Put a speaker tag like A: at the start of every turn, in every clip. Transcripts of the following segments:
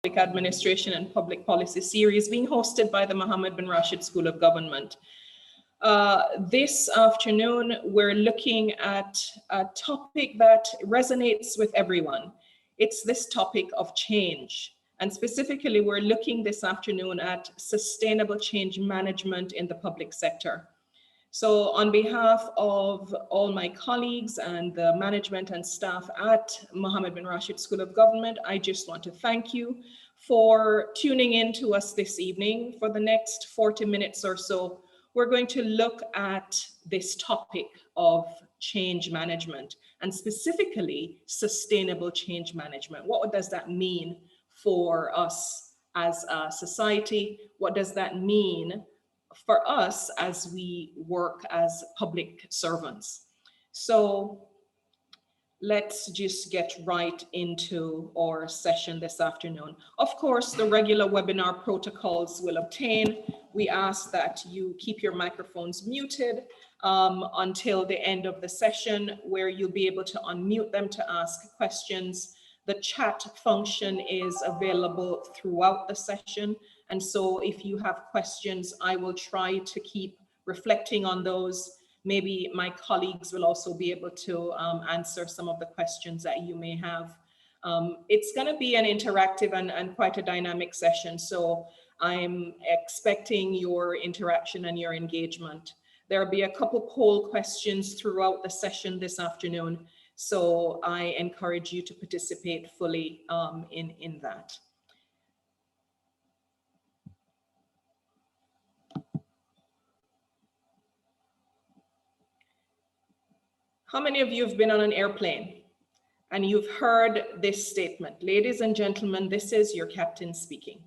A: Public Administration and Public Policy series being hosted by the Mohammed bin Rashid School of Government. This afternoon, we're looking at a topic that resonates with everyone. It's this topic of change. And specifically, we're looking this afternoon at sustainable change management in the public sector. So on behalf of all my colleagues and the management and staff at Mohammed bin Rashid School of Government, I just want to thank you for tuning in to us this evening. For the next 40 minutes or so, we're going to look at this topic of change management and specifically sustainable change management. What does that mean for us as a society? What does that mean for us as we work as public servants? So let's just get right into our session this afternoon. Of course, the regular webinar protocols will obtain. We ask that you keep your microphones muted until the end of the session, where you'll be able to unmute them to ask questions. The chat function is available throughout the session. And so if you have questions, I will try to keep reflecting on those. Maybe my colleagues will also be able to answer some of the questions that you may have. It's going to be an interactive and quite a dynamic session. So I'm expecting your interaction and your engagement. There'll be a couple poll questions throughout the session this afternoon. So I encourage you to participate fully in that. How many of you have been on an airplane and you've heard this statement? Ladies and gentlemen, this is your captain speaking.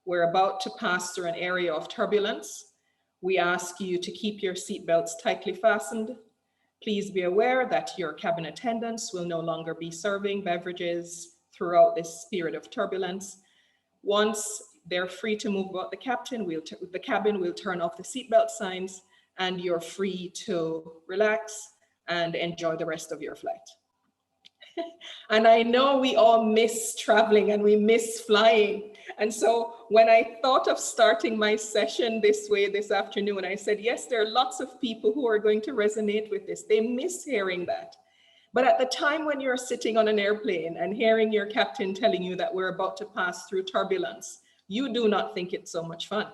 A: We're about to pass through an area of turbulence. We ask you to keep your seatbelts tightly fastened. Please be aware that your cabin attendants will no longer be serving beverages throughout this period of turbulence. Once they're free to move about the cabin, we'll turn off the seatbelt signs and you're free to relax and enjoy the rest of your flight. And I know we all miss traveling and we miss flying. And so when I thought of starting my session this way this afternoon, I said, yes, there are lots of people who are going to resonate with this. They miss hearing that. But at the time when you're sitting on an airplane and hearing your captain telling you that we're about to pass through turbulence, you do not think it's so much fun.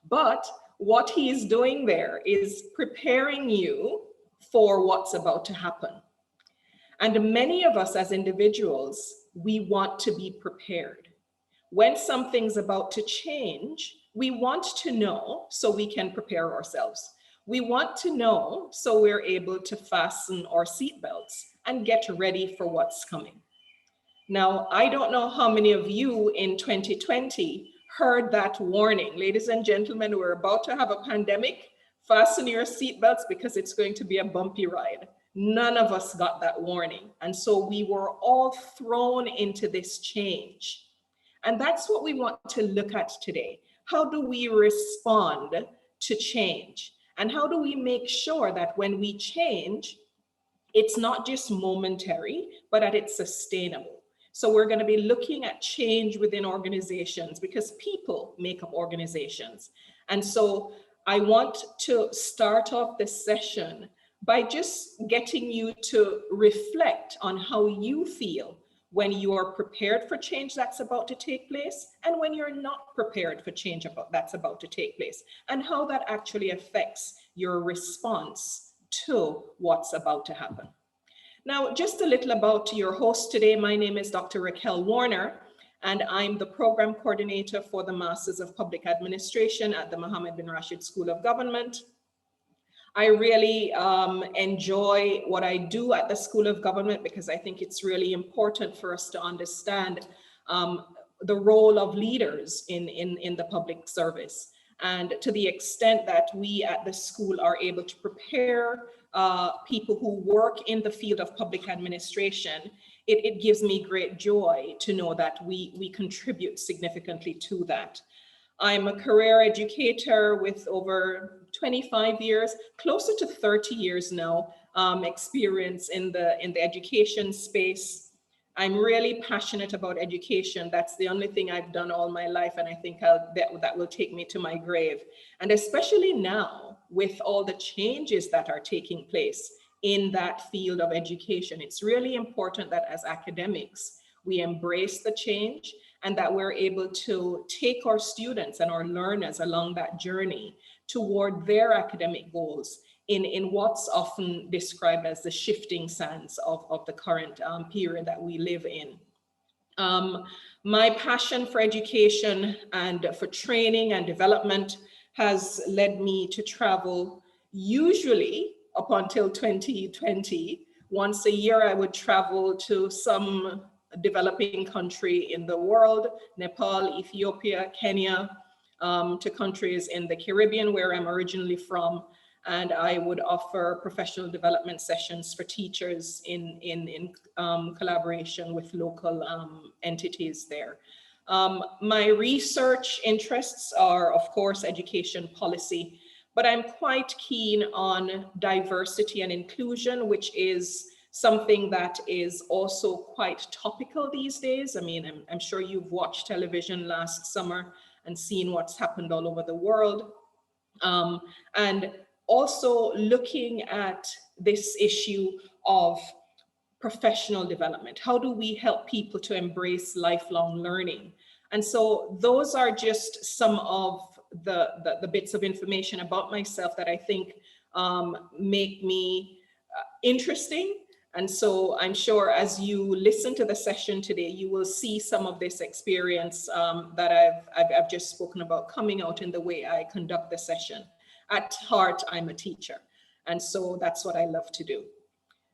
A: But what he is doing there is preparing you for what's about to happen. And many of us as individuals, we want to be prepared. When something's about to change, we want to know so we can prepare ourselves. We want to know so we're able to fasten our seatbelts and get ready for what's coming. Now, I don't know how many of you in 2020 heard that warning. Ladies and gentlemen, we're about to have a pandemic. Fasten your seatbelts because it's going to be a bumpy ride. None of us got that warning. And so we were all thrown into this change. And that's what we want to look at today. How do we respond to change? And how do we make sure that when we change, it's not just momentary, but that it's sustainable? So we're going to be looking at change within organizations because people make up organizations. And so I want to start off this session by just getting you to reflect on how you feel when you are prepared for change that's about to take place and when you're not prepared for change that's about to take place, and how that actually affects your response to what's about to happen. Now, just a little about your host today. My name is Dr. Racquel Warner, and I'm the program coordinator for the Masters of Public Administration at the Mohammed bin Rashid School of Government. I really enjoy what I do at the School of Government because I think it's really important for us to understand the role of leaders in the public service. And to the extent that we at the school are able to prepare people who work in the field of public administration, it gives me great joy to know that we contribute significantly to that. I'm a career educator with over 25 years, closer to 30 years now, experience in the education space. I'm really passionate about education. That's the only thing I've done all my life, and I think that will take me to my grave. And especially now, with all the changes that are taking place in that field of education, it's really important that as academics, we embrace the change and that we're able to take our students and our learners along that journey toward their academic goals in what's often described as the shifting sands of the current period that we live in. My passion for education and for training and development has led me to travel, usually up until 2020. Once a year, I would travel to some developing country in the world, Nepal, Ethiopia, Kenya, to countries in the Caribbean where I'm originally from. And I would offer professional development sessions for teachers in collaboration with local entities there. My research interests are, of course, education policy, but I'm quite keen on diversity and inclusion, which is something that is also quite topical these days. I mean, I'm sure you've watched television last summer and seen what's happened all over the world. And also looking at this issue of professional development. How do we help people to embrace lifelong learning? And so those are just some of the bits of information about myself that I think make me interesting. And so I'm sure as you listen to the session today, you will see some of this experience that I've just spoken about coming out in the way I conduct the session. At heart, I'm a teacher. And so that's what I love to do.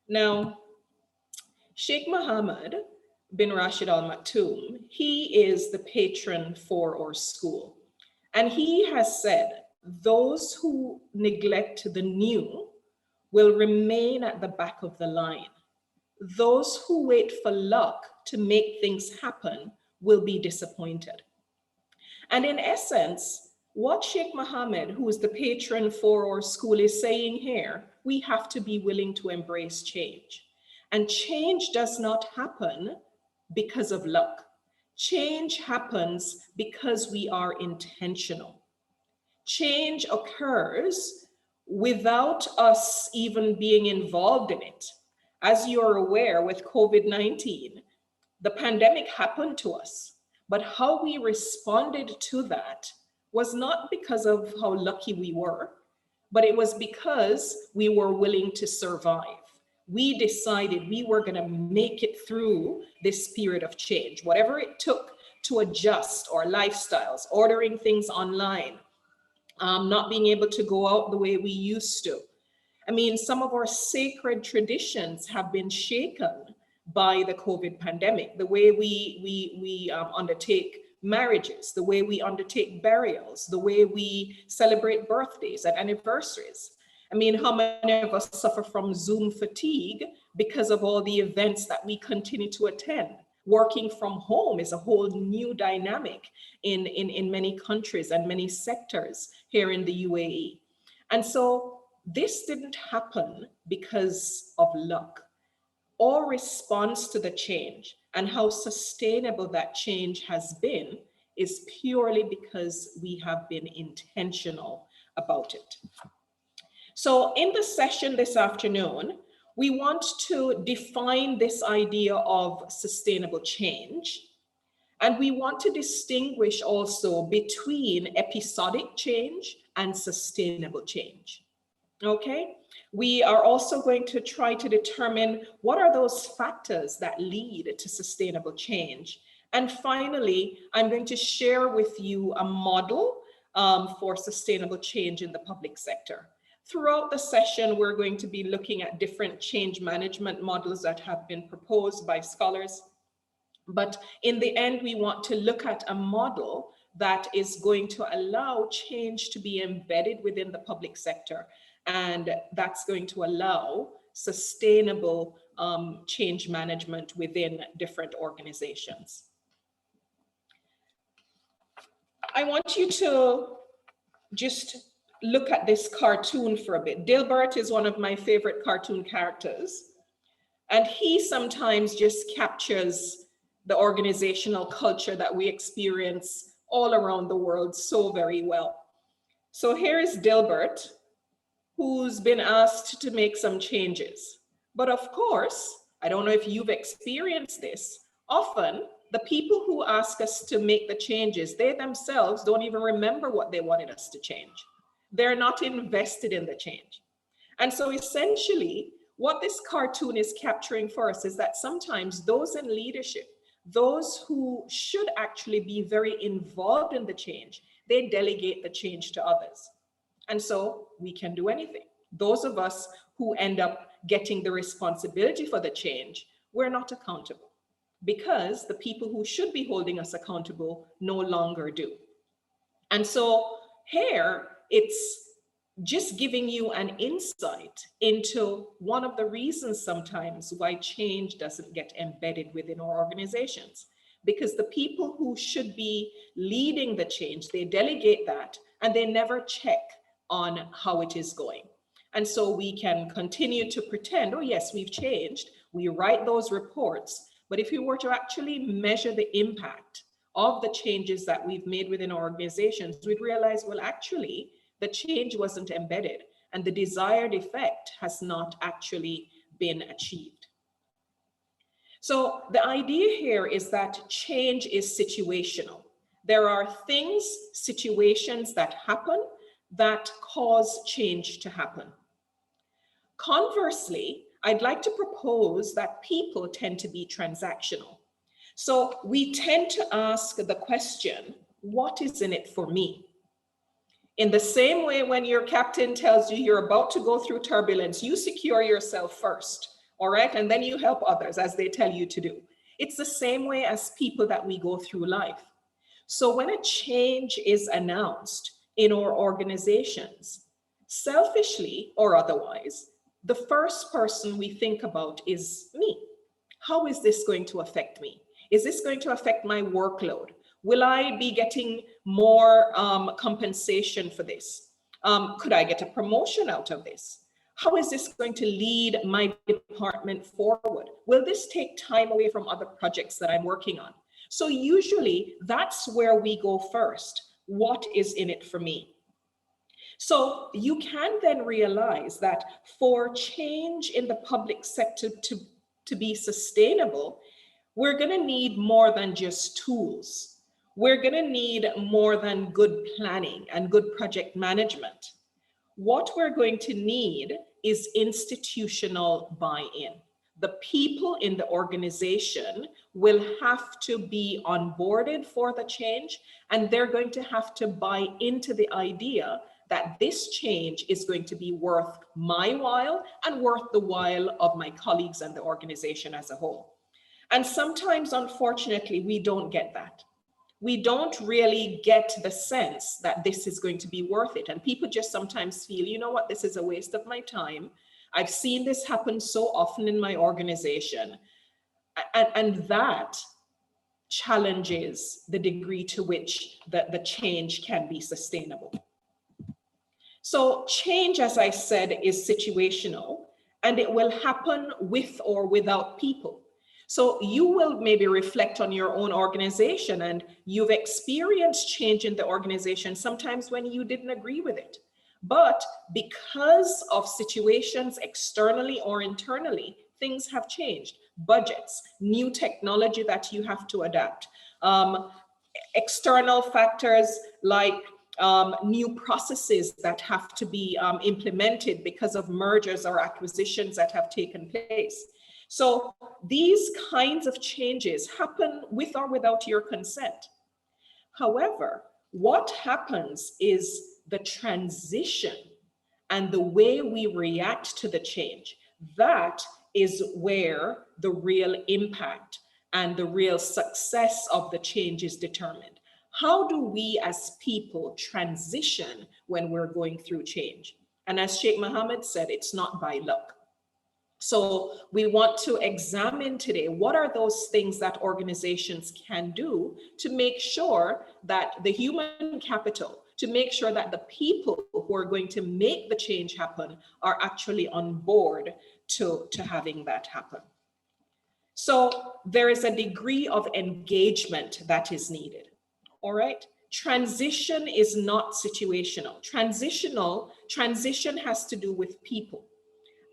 A: Now, Sheikh Mohammed bin Rashid Al Maktoum, he is the patron for our school. And he has said, those who neglect the new will remain at the back of the line. Those who wait for luck to make things happen will be disappointed. And in essence, what Sheikh Mohammed, who is the patron for our school, is saying here, we have to be willing to embrace change. And change does not happen because of luck. Change happens because we are intentional. Change occurs without us even being involved in it. As you're aware, with COVID-19, the pandemic happened to us, but how we responded to that was not because of how lucky we were, but it was because we were willing to survive. We decided we were going to make it through this period of change, whatever it took to adjust our lifestyles, ordering things online, not being able to go out the way we used to. I mean, some of our sacred traditions have been shaken by the COVID pandemic, the way we undertake marriages, the way we undertake burials, the way we celebrate birthdays and anniversaries. I mean, how many of us suffer from Zoom fatigue because of all the events that we continue to attend? Working from home is a whole new dynamic in many countries and many sectors here in the UAE. And so this didn't happen because of luck. Our response to the change and how sustainable that change has been is purely because we have been intentional about it. So in the session this afternoon, we want to define this idea of sustainable change. And we want to distinguish also between episodic change and sustainable change. Okay? We are also going to try to determine what are those factors that lead to sustainable change. And finally, I'm going to share with you a model for sustainable change in the public sector. Throughout the session, we're going to be looking at different change management models that have been proposed by scholars. But in the end, we want to look at a model that is going to allow change to be embedded within the public sector. And that's going to allow sustainable change management within different organizations. I want you to just look at this cartoon for a bit. Dilbert is one of my favorite cartoon characters. And he sometimes just captures the organizational culture that we experience all around the world so very well. So here is Dilbert, who's been asked to make some changes. But of course, I don't know if you've experienced this, often the people who ask us to make the changes, they themselves don't even remember what they wanted us to change. They're not invested in the change. And so essentially, what this cartoon is capturing for us is that sometimes those in leadership, those who should actually be very involved in the change, they delegate the change to others. And so we can do anything. Those of us who end up getting the responsibility for the change, we're not accountable because the people who should be holding us accountable no longer do. And so here, it's just giving you an insight into one of the reasons sometimes why change doesn't get embedded within our organizations. Because the people who should be leading the change, they delegate that and they never check on how it is going. And so we can continue to pretend, oh yes, we've changed. We write those reports. But if we were to actually measure the impact of the changes that we've made within our organizations, we'd realize, well, actually, the change wasn't embedded and the desired effect has not actually been achieved. So the idea here is that change is situational. There are things, situations that happen that cause change to happen. Conversely, I'd like to propose that people tend to be transactional. So we tend to ask the question, what is in it for me? In the same way, when your captain tells you you're about to go through turbulence, you secure yourself first, all right? And then you help others as they tell you to do. It's the same way as people that we go through life. So when a change is announced in our organizations, selfishly or otherwise, the first person we think about is me. How is this going to affect me? Is this going to affect my workload? Will I be getting more compensation for this? Could I get a promotion out of this? How is this going to lead my department forward? Will this take time away from other projects that I'm working on? So usually that's where we go first. What is in it for me? So you can then realize that for change in the public sector to be sustainable, we're going to need more than just tools. We're going to need more than good planning and good project management. What we're going to need is institutional buy-in. The people in the organization will have to be onboarded for the change, and they're going to have to buy into the idea that this change is going to be worth my while and worth the while of my colleagues and the organization as a whole. And sometimes, unfortunately, we don't get that. We don't really get the sense that this is going to be worth it. And people just sometimes feel, you know what, this is a waste of my time. I've seen this happen so often in my organization. And that challenges the degree to which the change can be sustainable. So change, as I said, is situational, and it will happen with or without people. So you will maybe reflect on your own organization, and you've experienced change in the organization sometimes when you didn't agree with it. But because of situations externally or internally, things have changed. Budgets, new technology that you have to adapt, external factors like new processes that have to be implemented because of mergers or acquisitions that have taken place. So these kinds of changes happen with or without your consent. However, what happens is the transition and the way we react to the change. That is where the real impact and the real success of the change is determined. How do we as people transition when we're going through change? And as Sheikh Mohammed said, it's not by luck. So we want to examine today, what are those things that organizations can do to make sure that the human capital, to make sure that the people who are going to make the change happen are actually on board to having that happen. So there is a degree of engagement that is needed. All right. Transition is not situational. Transition has to do with people.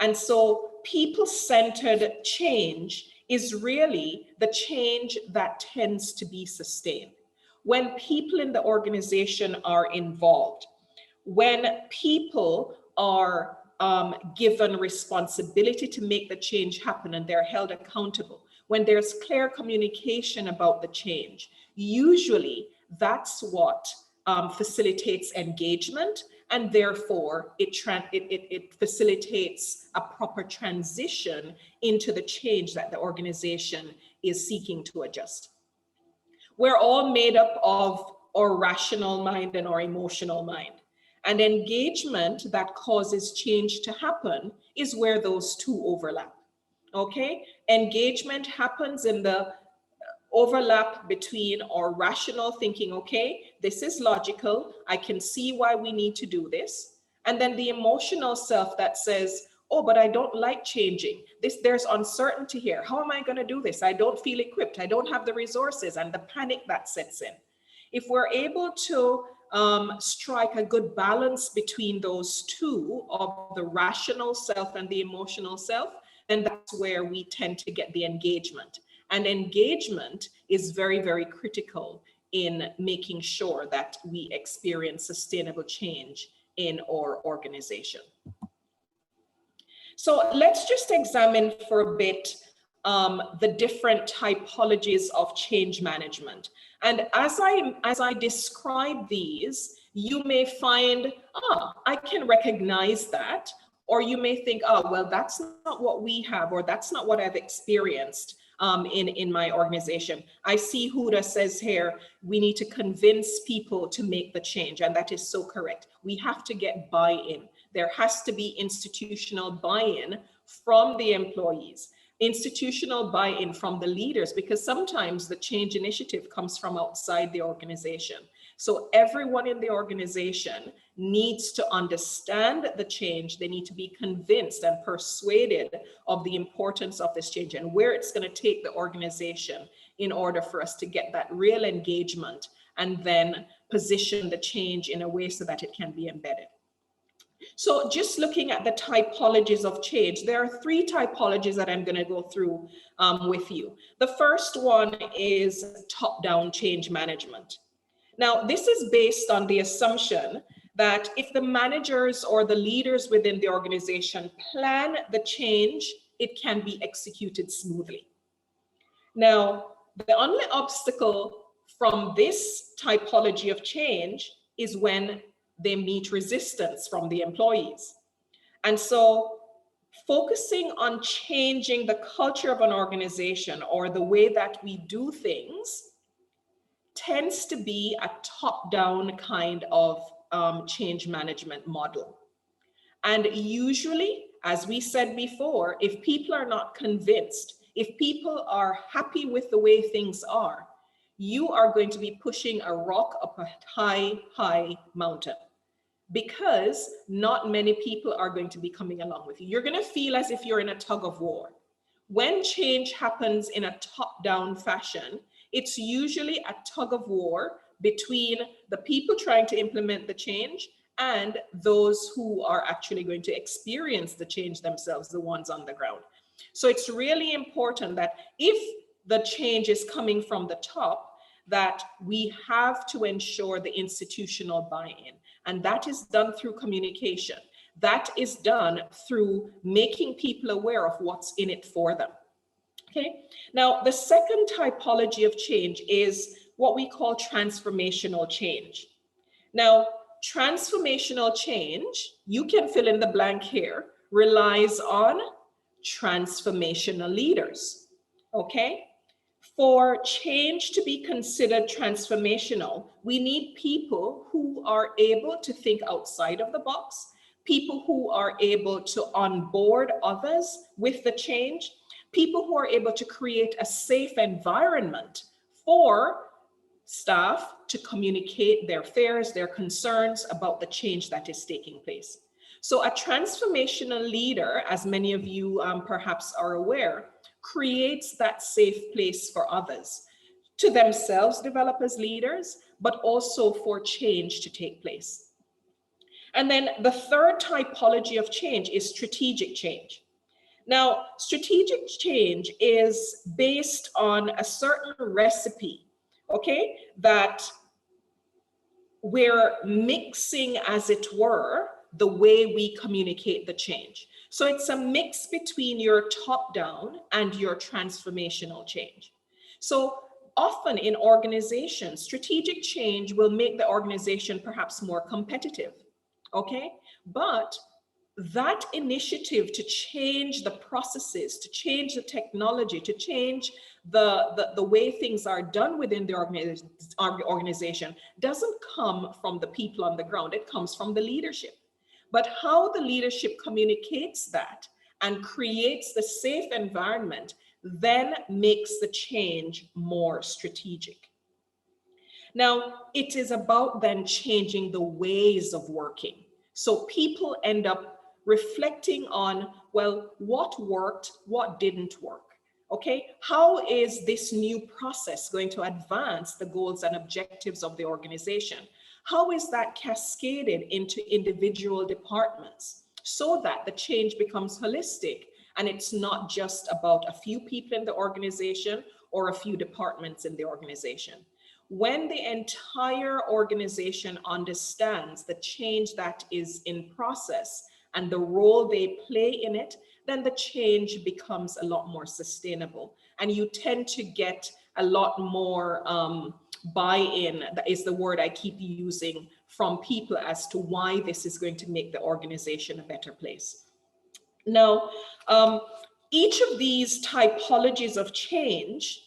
A: And so people-centered change is really the change that tends to be sustained. When people in the organization are involved, when people are given responsibility to make the change happen and they're held accountable, when there's clear communication about the change, usually that's what facilitates engagement, and therefore it facilitates a proper transition into the change that the organization is seeking to adjust. We're all made up of our rational mind and our emotional mind. And engagement that causes change to happen is where those two overlap. Okay? Engagement happens in the overlap between our rational thinking, okay, this is logical, I can see why we need to do this. And then the emotional self that says, oh, but I don't like changing. There's uncertainty here. How am I going to do this? I don't feel equipped. I don't have the resources, and the panic that sets in. If we're able to strike a good balance between those two, of the rational self and the emotional self, then that's where we tend to get the engagement. And engagement is very, very critical in making sure that we experience sustainable change in our organization. So let's just examine for a bit the different typologies of change management. And as I describe these, you may find, I can recognize that, or you may think, oh, well, that's not what we have, or that's not what I've experienced in my organization. I see Huda says here, we need to convince people to make the change, and that is so correct. We have to get buy-in. There has to be institutional buy-in from the employees, institutional buy-in from the leaders, because sometimes the change initiative comes from outside the organization. So everyone in the organization needs to understand the change. They need to be convinced and persuaded of the importance of this change and where it's going to take the organization in order for us to get that real engagement and then position the change in a way so that it can be embedded. So just looking at the typologies of change, there are three typologies that I'm going to go through with you. The first one is top-down change management. Now, this is based on the assumption that if the managers or the leaders within the organization plan the change, it can be executed smoothly. Now, the only obstacle from this typology of change is when they meet resistance from the employees. And so focusing on changing the culture of an organization or the way that we do things tends to be a top-down kind of change management model. And usually, as we said before, if people are not convinced, if people are happy with the way things are, you are going to be pushing a rock up a high, high mountain, because not many people are going to be coming along with you. You're going to feel as if you're in a tug of war. When change happens in a top-down fashion, it's usually a tug of war between the people trying to implement the change and those who are actually going to experience the change themselves, the ones on the ground. So it's really important that if the change is coming from the top, that we have to ensure the institutional buy-in. And that is done through communication. That is done through making people aware of what's in it for them. Okay. Now, the second typology of change is what we call transformational change. Now, transformational change, you can fill in the blank here, relies on transformational leaders. Okay. For change to be considered transformational, we need people who are able to think outside of the box, people who are able to onboard others with the change, people who are able to create a safe environment for staff to communicate their fears, their concerns about the change that is taking place. So a transformational leader, as many of you perhaps are aware, creates that safe place for others, to themselves develop as leaders, but also for change to take place. And then the third typology of change is strategic change. Now, strategic change is based on a certain recipe, okay, that we're mixing, as it were, the way we communicate the change. So it's a mix between your top-down and your transformational change. So often in organizations, strategic change will make the organization perhaps more competitive, okay? But that initiative to change the processes, to change the technology, to change the way things are done within the organization doesn't come from the people on the ground, it comes from the leadership. But how the leadership communicates that and creates the safe environment then makes the change more strategic. Now, it is about then changing the ways of working. So people end up reflecting on, well, what worked, what didn't work, okay? How is this new process going to advance the goals and objectives of the organization? How is that cascaded into individual departments so that the change becomes holistic and it's not just about a few people in the organization or a few departments in the organization? When the entire organization understands the change that is in process and the role they play in it, then the change becomes a lot more sustainable. And you tend to get a lot more buy-in, that is the word I keep using, from people as to why this is going to make the organization a better place. Now, each of these typologies of change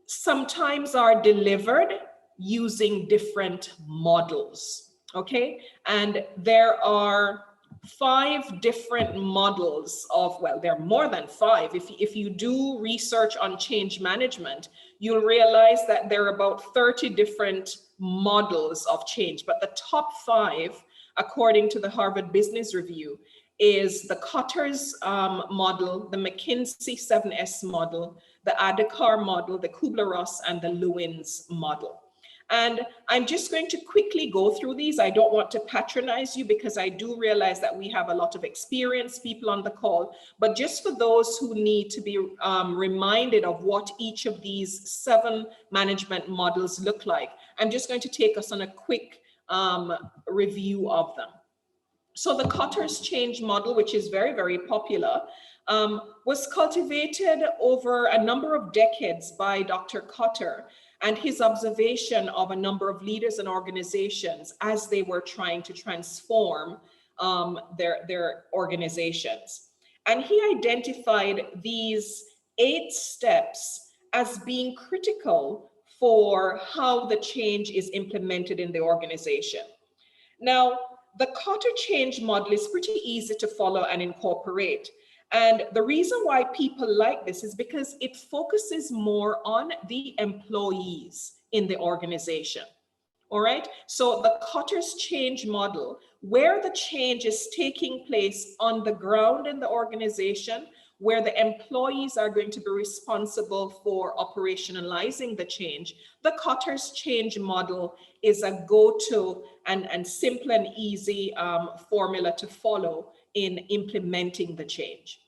A: sometimes are delivered using different models, okay? And there are 5 different models of, well, there are more than 5. If you do research on change management, you'll realize that there are about 30 different models of change. But the top 5, according to the Harvard Business Review, is the Kotter's model, the McKinsey 7S model, the Adhikar model, the Kubler-Ross, and the Lewin's model. And I'm just going to quickly go through these. I don't want to patronize you because I do realize that we have a lot of experienced people on the call, but just for those who need to be reminded of what each of these 7 management models look like, I'm just going to take us on a quick review of them. So the Kotter's change model, which is very, very popular, was cultivated over a number of decades by Dr. Kotter and his observation of a number of leaders and organizations as they were trying to transform their organizations. And he identified these 8 steps as being critical for how the change is implemented in the organization. Now, the Kotter change model is pretty easy to follow and incorporate. And the reason why people like this is because it focuses more on the employees in the organization. All right. So the Kotter's change model, where the change is taking place on the ground in the organization, where the employees are going to be responsible for operationalizing the change, the Kotter's change model is a go-to and simple and easy formula to follow in implementing the change.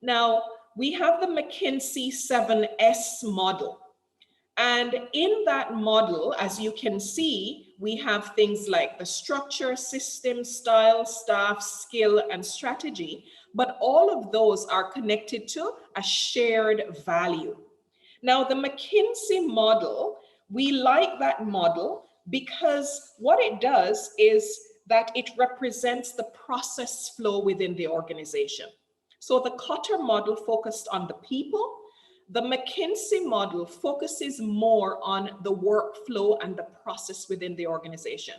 A: Now, we have the McKinsey 7S model. And in that model, as you can see, we have things like the structure, system, style, staff, skill, and strategy. But all of those are connected to a shared value. Now, the McKinsey model, we like that model because what it does is that it represents the process flow within the organization. So the Kotter model focused on the people. The McKinsey model focuses more on the workflow and the process within the organization.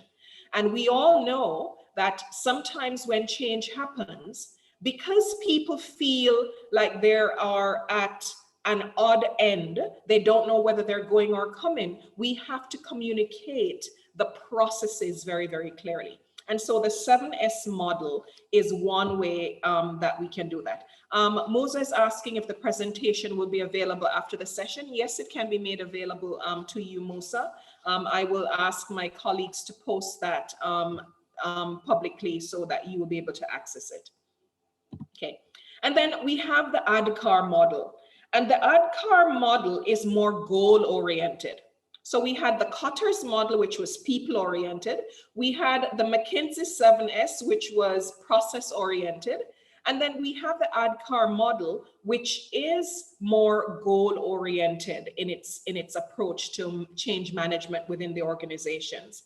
A: And we all know that sometimes when change happens, because people feel like they are at an odd end, they don't know whether they're going or coming, we have to communicate the processes very, very clearly. And so the 7S model is one way that we can do that. Mosa is asking if the presentation will be available after the session. Yes, it can be made available to you, Mosa. I will ask my colleagues to post that publicly so that you will be able to access it. Okay, and then we have the ADKAR model. And the ADKAR model is more goal-oriented. So we had the Kotter's model, which was people-oriented. We had the McKinsey 7S, which was process-oriented. And then we have the ADKAR model, which is more goal-oriented in its approach to change management within the organizations.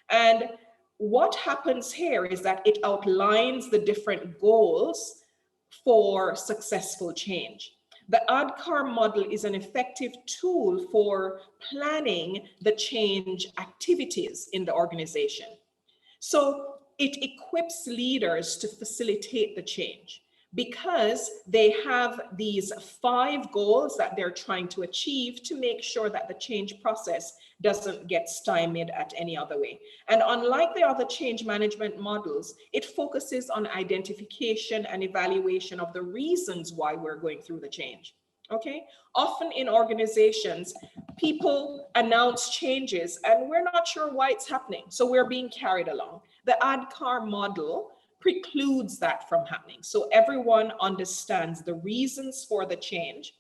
A: And what happens here is that it outlines the different goals for successful change. The ADKAR model is an effective tool for planning the change activities in the organization. So it equips leaders to facilitate the change because they have these 5 goals that they're trying to achieve to make sure that the change process doesn't get stymied at any other way. And unlike the other change management models, it focuses on identification and evaluation of the reasons why we're going through the change. Okay, often in organizations, people announce changes and we're not sure why it's happening. So we're being carried along. The ADKAR model precludes that from happening. So everyone understands the reasons for the change,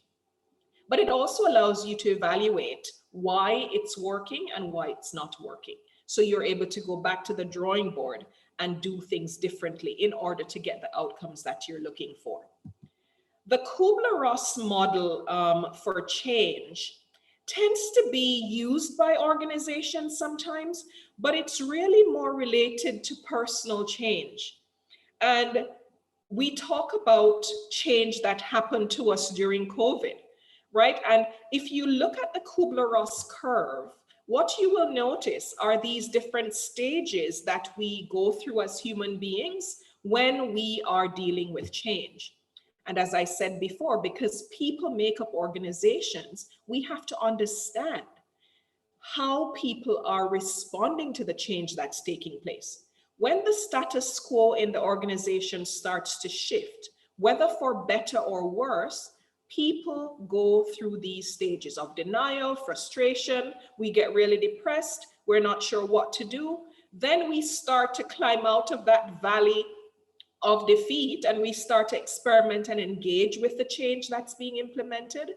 A: but it also allows you to evaluate why it's working and why it's not working. So you're able to go back to the drawing board and do things differently in order to get the outcomes that you're looking for. The Kubler-Ross model for change tends to be used by organizations sometimes, but it's really more related to personal change. And we talk about change that happened to us during COVID, right? And if you look at the Kubler-Ross curve, what you will notice are these different stages that we go through as human beings when we are dealing with change. And as I said before, because people make up organizations, we have to understand how people are responding to the change that's taking place. When the status quo in the organization starts to shift, whether for better or worse, people go through these stages of denial, frustration, we get really depressed, we're not sure what to do. Then we start to climb out of that valley of defeat and we start to experiment and engage with the change that's being implemented.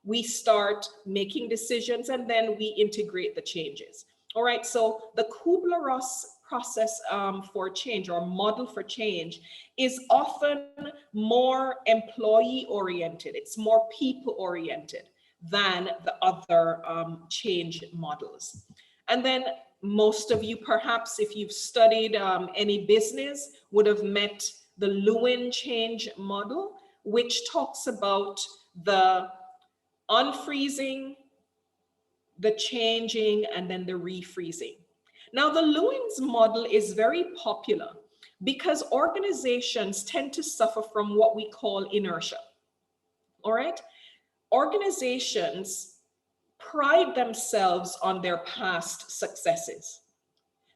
A: We start making decisions and then we integrate the changes. All right, so the Kubler-Ross process for change or model for change is often more employee oriented. It's more people oriented than the other change models. And then most of you, perhaps if you've studied any business, would have met the Lewin change model, which talks about the unfreezing, the changing, and then the refreezing. Now, the Lewin's model is very popular because organizations tend to suffer from what we call inertia. All right? Organizations pride themselves on their past successes.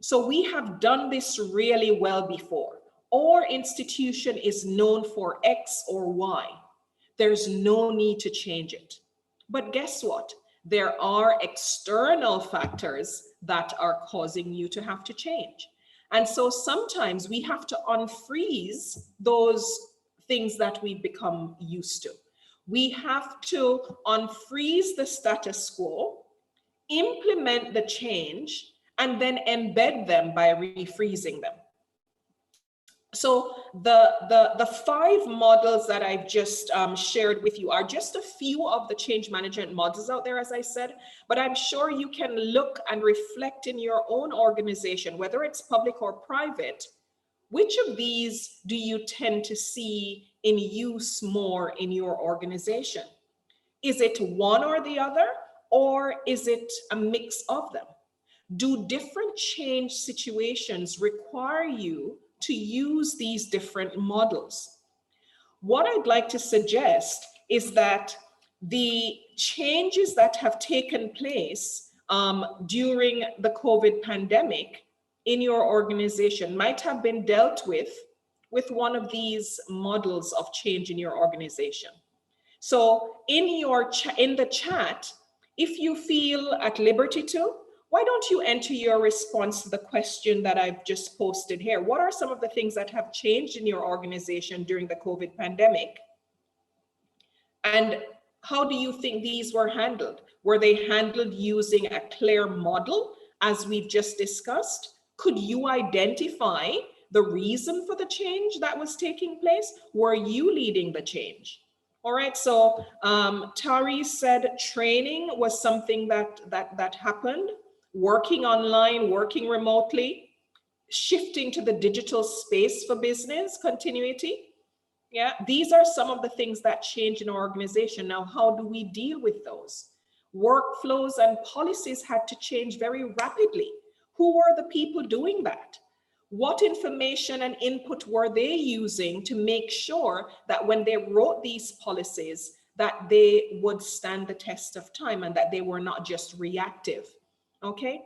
A: So we have done this really well before. Our institution is known for X or Y. There's no need to change it. But guess what? There are external factors that are causing you to have to change. And so sometimes we have to unfreeze those things that we've become used to. We have to unfreeze the status quo, implement the change, and then embed them by refreezing them. So the 5 models that I've just shared with you are just a few of the change management models out there, as I said, but I'm sure you can look and reflect in your own organization, whether it's public or private, which of these do you tend to see in use more in your organization? Is it one or the other, or is it a mix of them? Do different change situations require you to use these different models? What I'd like to suggest is that the changes that have taken place during the COVID pandemic in your organization might have been dealt with one of these models of change in your organization. So in the chat, if you feel at liberty to, why don't you enter your response to the question that I've just posted here? What are some of the things that have changed in your organization during the COVID pandemic? And how do you think these were handled? Were they handled using a clear model, as we've just discussed? Could you identify the reason for the change that was taking place? Were you leading the change? All right, so Tari said training was something that happened, working online, working remotely, shifting to the digital space for business continuity. Yeah, these are some of the things that change in our organization. Now, how do we deal with those? Workflows and policies had to change very rapidly. Who were the people doing that? What information and input were they using to make sure that when they wrote these policies, that they would stand the test of time and that they were not just reactive? Okay.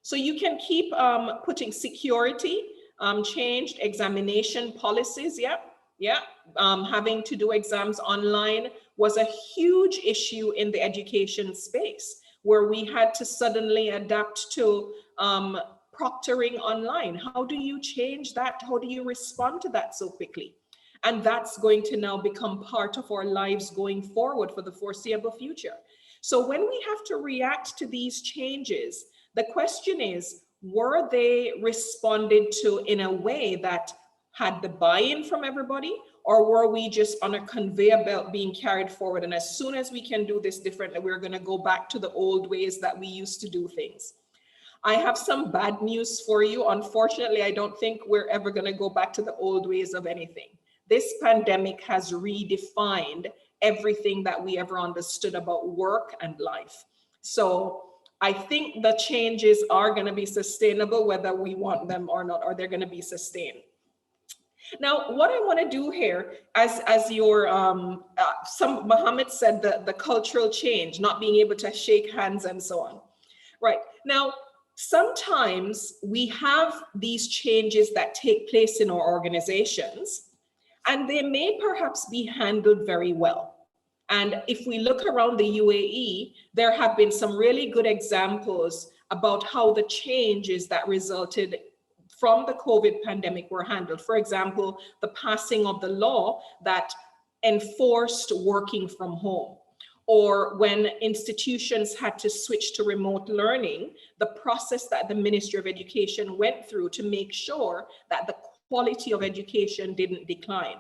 A: So you can keep putting security, changed examination policies. Yeah. Having to do exams online was a huge issue in the education space, where we had to suddenly adapt to proctoring online. How do you change that? How do you respond to that so quickly? And that's going to now become part of our lives going forward for the foreseeable future. So when we have to react to these changes, the question is, were they responded to in a way that had the buy-in from everybody, or were we just on a conveyor belt being carried forward? And as soon as we can do this differently, we're going to go back to the old ways that we used to do things. I have some bad news for you. Unfortunately, I don't think we're ever going to go back to the old ways of anything. This pandemic has redefined everything that we ever understood about work and life. So I think the changes are going to be sustainable, whether we want them or not, or they're going to be sustained. Now, what I want to do here, as your Mohammed said, the cultural change, not being able to shake hands and so on. Right now, sometimes we have these changes that take place in our organizations, and they may perhaps be handled very well. And if we look around the UAE, there have been some really good examples about how the changes that resulted from the COVID pandemic were handled. For example, the passing of the law that enforced working from home, or when institutions had to switch to remote learning, the process that the Ministry of Education went through to make sure that the quality of education didn't decline.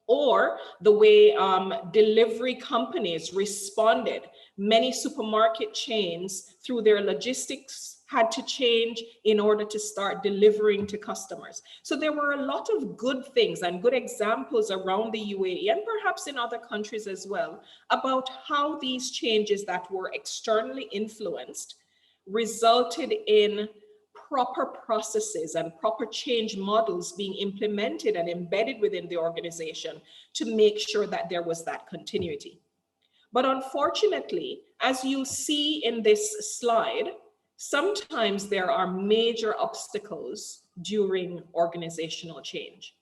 A: Or the way delivery companies responded. Many supermarket chains, through their logistics, had to change in order to start delivering to customers. So there were a lot of good things and good examples around the UAE, and perhaps in other countries as well, about how these changes that were externally influenced resulted in proper processes and proper change models being implemented and embedded within the organization to make sure that there was that continuity. But unfortunately, as you see in this slide, sometimes there are major obstacles during organizational change.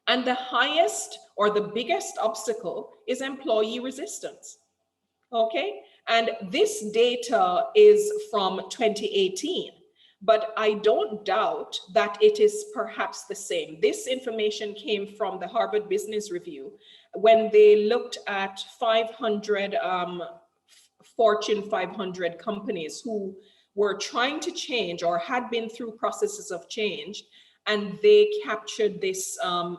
A: And the highest or the biggest obstacle is employee resistance. Okay, and this data is from 2018. But I don't doubt that it is perhaps the same. This information came from the Harvard Business Review when they looked at 500 Fortune 500 companies who were trying to change or had been through processes of change, and they captured this,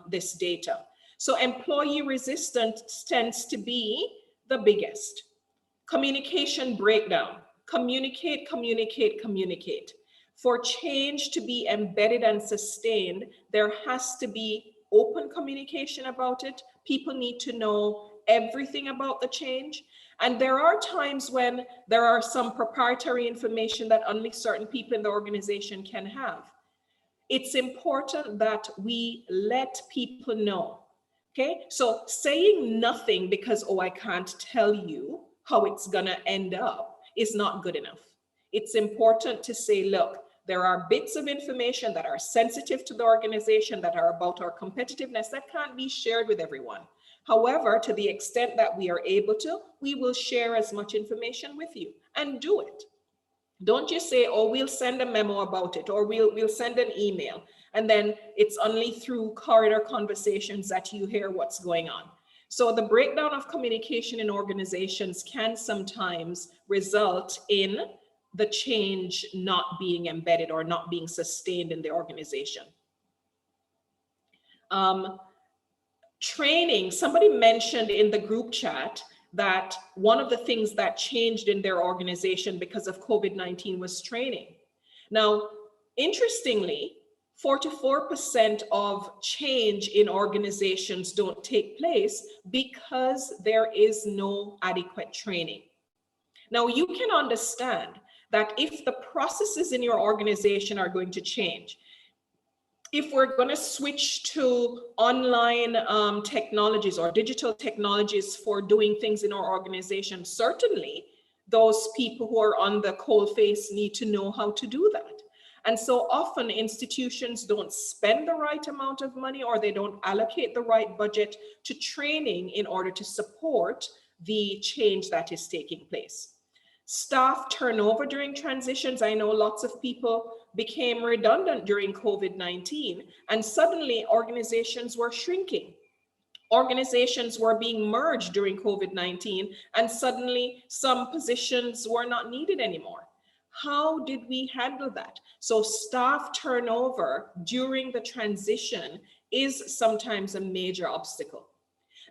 A: this data. So employee resistance tends to be the biggest. Communication breakdown. Communicate, communicate, communicate. For change to be embedded and sustained, there has to be open communication about it. People need to know everything about the change. And there are times when there are some proprietary information that only certain people in the organization can have. It's important that we let people know. Okay, so saying nothing because, oh, I can't tell you how it's gonna end up is not good enough. It's important to say, look, There are bits of information that are sensitive to the organization, that are about our competitiveness, that can't be shared with everyone. However, to the extent that we are able to, we will share as much information with you, and do it. Don't just say, oh, we'll send a memo about it, or we'll send an email, and then it's only through corridor conversations that you hear what's going on. So the breakdown of communication in organizations can sometimes result in the change not being embedded or not being sustained in the organization. Training, somebody mentioned in the group chat that one of the things that changed in their organization because of COVID-19 was training. Now, interestingly, 44% of change in organizations don't take place because there is no adequate training. Now, you can understand that if the processes in your organization are going to change, if we're going to switch to online technologies or digital technologies for doing things in our organization, certainly those people who are on the coal face need to know how to do that. And so often institutions don't spend the right amount of money, or they don't allocate the right budget to training in order to support the change that is taking place. Staff turnover during transitions. I know lots of people became redundant during COVID-19, and suddenly organizations were shrinking. Organizations were being merged during COVID-19, and suddenly some positions were not needed anymore. How did we handle that? So staff turnover during the transition is sometimes a major obstacle.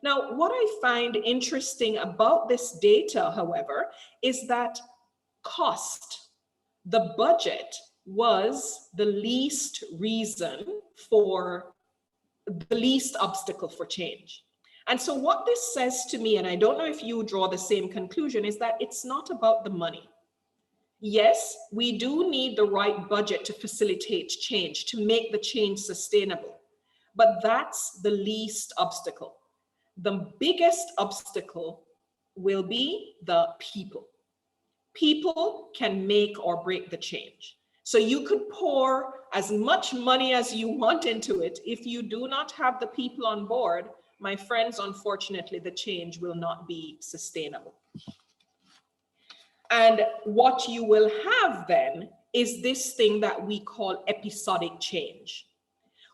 A: Now, what I find interesting about this data, however, is that cost, the budget, was the least reason for the least obstacle for change. And so what this says to me, and I don't know if you draw the same conclusion, is that it's not about the money. Yes, we do need the right budget to facilitate change, to make the change sustainable, but that's the least obstacle. The biggest obstacle will be the people. People can make or break the change. So you could pour as much money as you want into it. If you do not have the people on board, my friends, unfortunately, the change will not be sustainable. And what you will have then is this thing that we call episodic change.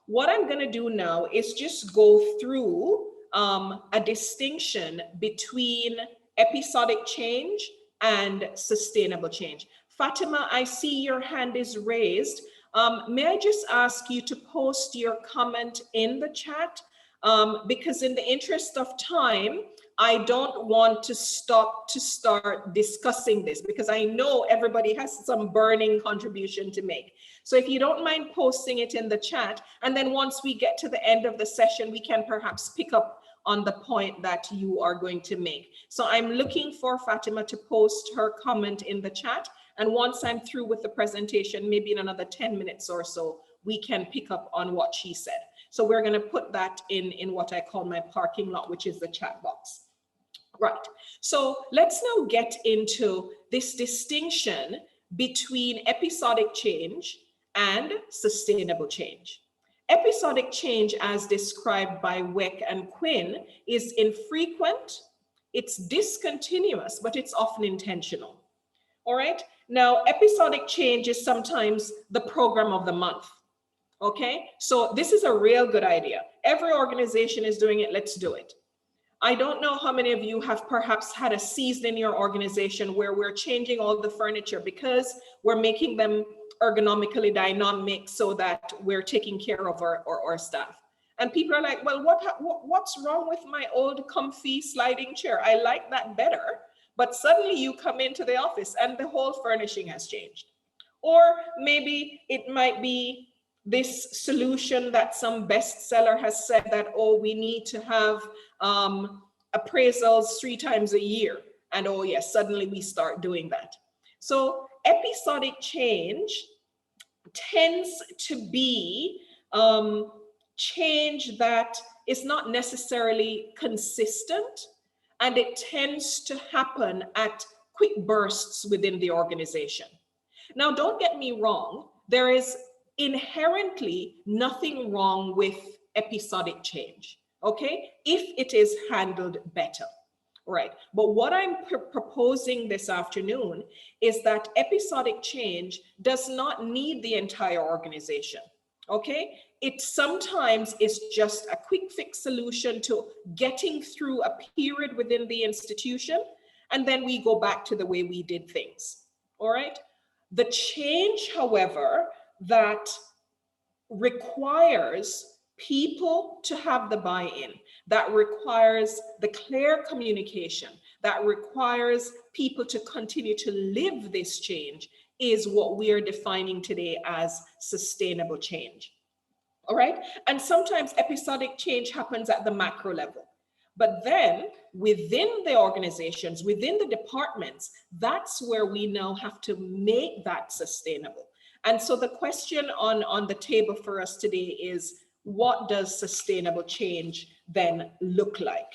A: What I'm going to do now is just go through a distinction between episodic change and sustainable change. Fatima, I see your hand is raised. May I just ask you to post your comment in the chat? Because in the interest of time, I don't want to stop to start discussing this, because I know everybody has some burning contribution to make. So if you don't mind posting it in the chat, and then once we get to the end of the session, we can perhaps pick up on the point that you are going to make. So I'm looking for Fatima to post her comment in the chat. And once I'm through with the presentation, maybe in another 10 minutes or so, we can pick up on what she said. So we're going to put that in what I call my parking lot, which is the chat box. Right. So let's now get into this distinction between episodic change and sustainable change. Episodic change, as described by Weck and Quinn, is infrequent, it's discontinuous, but it's often intentional. All right. Now, episodic change is sometimes the program of the month. Okay, so this is a real good idea. Every organization is doing it. Let's do it. I don't know how many of you have perhaps had a season in your organization where we're changing all the furniture because we're making them ergonomically dynamic so that we're taking care of our staff. And people are like, well, what's wrong with my old comfy sliding chair? I like that better. But suddenly you come into the office and the whole furnishing has changed. Or maybe it might be this solution that some bestseller has said that, oh, we need to have appraisals 3 times a year. And oh yes, suddenly we start doing that. So episodic change tends to be change that is not necessarily consistent, and it tends to happen at quick bursts within the organization. Now, don't get me wrong. there is inherently nothing wrong with episodic change, okay, if it is handled better. Right. But what I'm proposing this afternoon is that episodic change does not need the entire organization. Okay. It sometimes is just a quick fix solution to getting through a period within the institution. And then we go back to the way we did things. All right. The change, however, that requires people to have the buy-in, that requires the clear communication, that requires people to continue to live this change, is what we are defining today as sustainable change. All right. And sometimes episodic change happens at the macro level. But then within the organizations, within the departments, that's where we now have to make that sustainable. And so the question on the table for us today is, what does sustainable change then look like?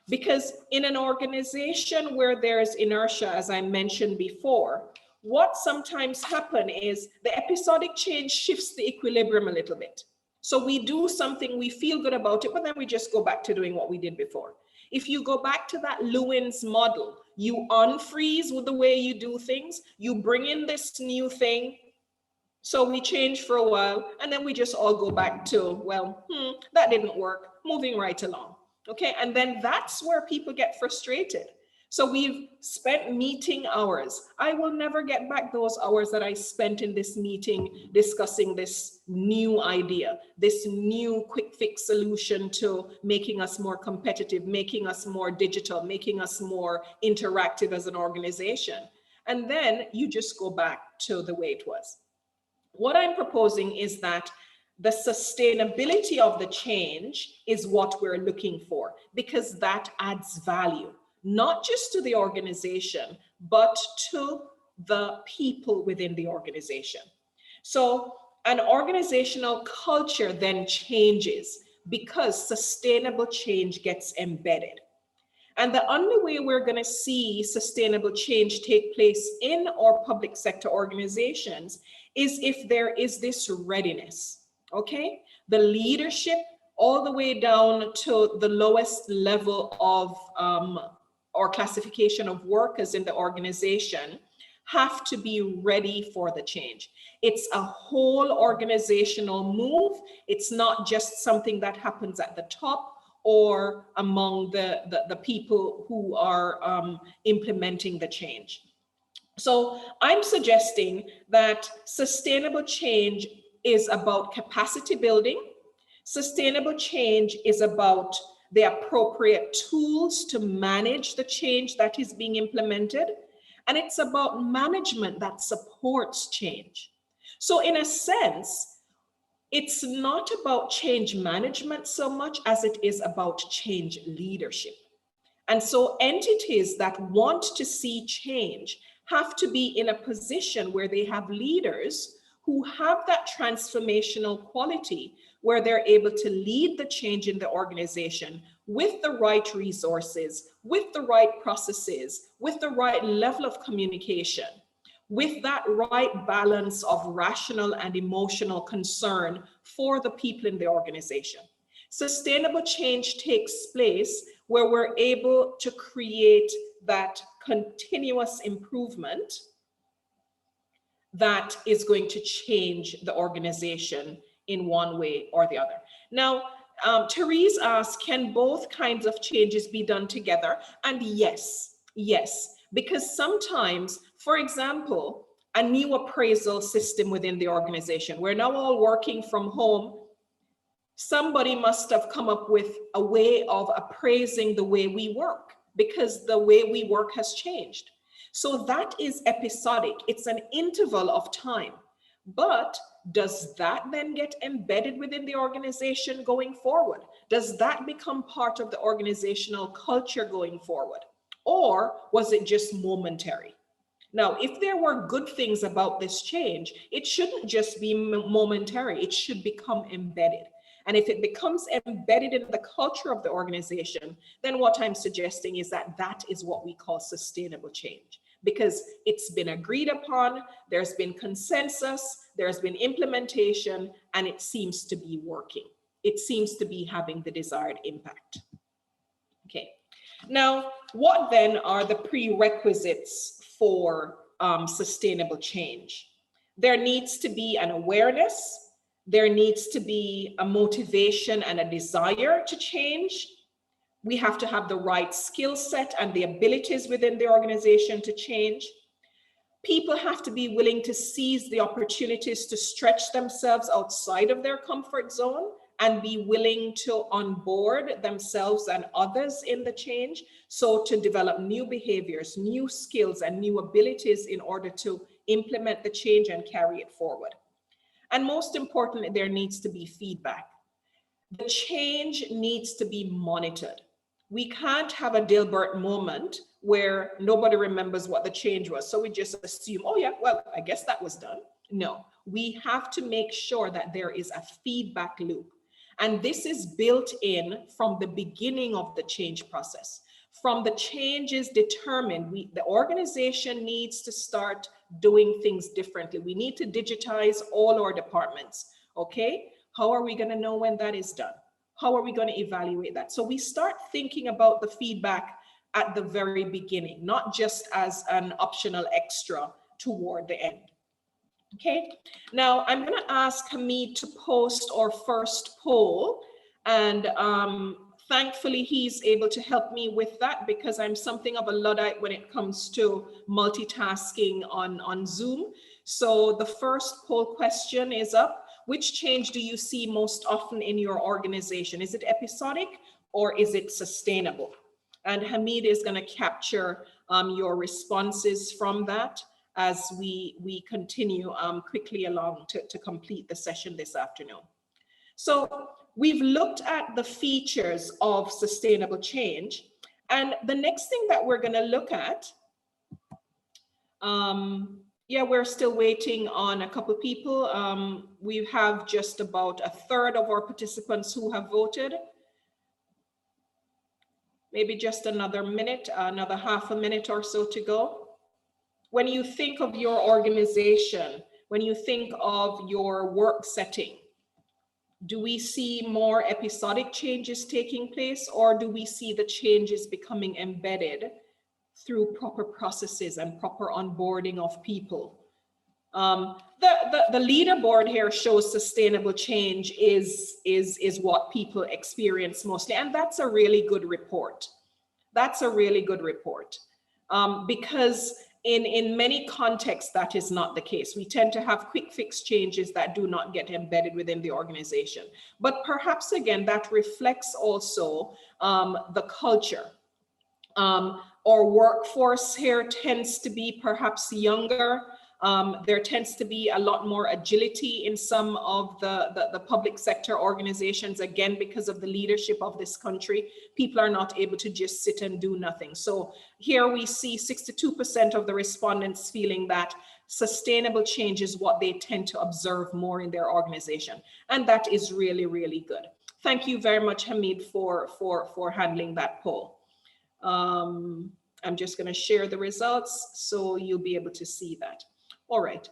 A: Because in an organization where there's inertia, as I mentioned before, what sometimes happens is the episodic change shifts the equilibrium a little bit. So we do something, we feel good about it, but then we just go back to doing what we did before. If you go back to that Lewin's model, you unfreeze with the way you do things, you bring in this new thing. So we change for a while, and then we just all go back to, well, that didn't work, moving right along. Okay, and then that's where people get frustrated. So we've spent meeting hours. I will never get back those hours that I spent in this meeting discussing this new idea, this new quick fix solution to making us more competitive, making us more digital, making us more interactive as an organization. And then you just go back to the way it was. What I'm proposing is that the sustainability of the change is what we're looking for, because that adds value, not just to the organization, but to the people within the organization. So an organizational culture then changes because sustainable change gets embedded. And the only way we're going to see sustainable change take place in our public sector organizations is if there is this readiness, okay? The leadership all the way down to the lowest level of or classification of workers in the organization have to be ready for the change. It's a whole organizational move. It's not just something that happens at the top or among the people who are implementing the change. So I'm suggesting that sustainable change is about capacity building. Sustainable change is about the appropriate tools to manage the change that is being implemented. And it's about management that supports change. So in a sense, it's not about change management so much as it is about change leadership. And so entities that want to see change have to be in a position where they have leaders who have that transformational quality, where they're able to lead the change in the organization with the right resources, with the right processes, with the right level of communication, with that right balance of rational and emotional concern for the people in the organization. Sustainable change takes place where we're able to create that continuous improvement that is going to change the organization in one way or the other. Now, Therese asked, can both kinds of changes be done together? And yes, because sometimes, for example, a new appraisal system within the organization, we're now all working from home. Somebody must have come up with a way of appraising the way we work, because the way we work has changed. So that is episodic. It's an interval of time. But does that then get embedded within the organization going forward? Does that become part of the organizational culture going forward? Or was it just momentary? Now, if there were good things about this change, it shouldn't just be momentary. It should become embedded. And if it becomes embedded in the culture of the organization, then what I'm suggesting is that that is what we call sustainable change. because it's been agreed upon, there's been consensus, there's been implementation, and it seems to be working. It seems to be having the desired impact. Okay, now what then are the prerequisites for sustainable change? There needs to be an awareness, there needs to be a motivation and a desire to change. We have to have the right skill set and the abilities within the organization to change. People have to be willing to seize the opportunities to stretch themselves outside of their comfort zone and be willing to onboard themselves and others in the change. So to develop new behaviors, new skills, and new abilities in order to implement the change and carry it forward. And most importantly, there needs to be feedback. The change needs to be monitored. We can't have a Dilbert moment where nobody remembers what the change was. So we just assume, oh yeah, well, I guess that was done. No, we have to make sure that there is a feedback loop. And this is built in from the beginning of the change process. From the change is determined, the organization needs to start doing things differently. We need to digitize all our departments, okay? How are we gonna know when that is done? How are we going to evaluate that? So we start thinking about the feedback at the very beginning, not just as an optional extra toward the end. Okay, now I'm going to ask Hamid to post our first poll, and thankfully he's able to help me with that because I'm something of a Luddite when it comes to multitasking on Zoom. So the first poll question is up. Which change do you see most often in your organization? Is it episodic or is it sustainable? And Hamid is going to capture your responses from that as we continue quickly along to complete the session this afternoon. So we've looked at the features of sustainable change. And the next thing that we're going to look at, yeah, we're still waiting on a couple of people. We have just about a third of our participants who have voted. Maybe just another minute, another half a minute or so to go. When you think of your organization, when you think of your work setting, do we see more episodic changes taking place, or do we see the changes becoming embedded through proper processes and proper onboarding of people? The leaderboard here shows sustainable change is what people experience mostly, and that's a really good report. That's a really good report because in many contexts that is not the case. We tend to have quick fix changes that do not get embedded within the organization. But perhaps again, that reflects also the culture. Our workforce here tends to be perhaps younger. There tends to be a lot more agility in some of the public sector organizations, again, because of the leadership of this country. People are not able to just sit and do nothing. So here we see 62% of the respondents feeling that sustainable change is what they tend to observe more in their organization. And that is really, really good. Thank you very much, Hamid, for handling that poll. I'm just going to share the results so you'll be able to see that. All right.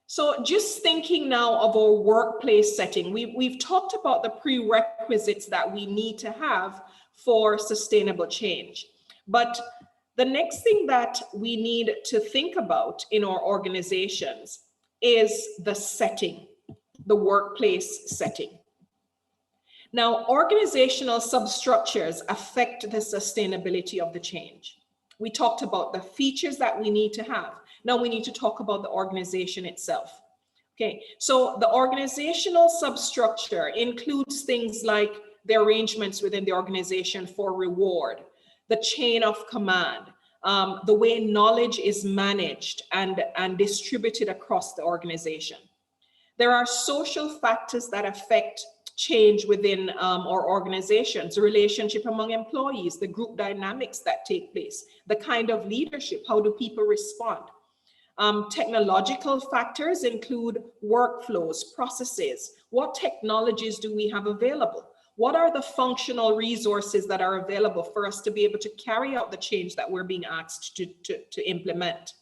A: So just thinking now of our workplace setting, we've talked about the prerequisites that we need to have for sustainable change. But the next thing that we need to think about in our organizations is the setting, the workplace setting. Now, organizational substructures affect the sustainability of the change. We talked about the features that we need to have. Now we need to talk about the organization itself. Okay, so the organizational substructure includes things like the arrangements within the organization for reward, the chain of command, the way knowledge is managed and distributed across the organization. There are social factors that affect change within our organizations, the relationship among employees, the group dynamics that take place, the kind of leadership, how do people respond? Technological factors include workflows, processes. What technologies do we have available? What are the functional resources that are available for us to be able to carry out the change that we're being asked to implement?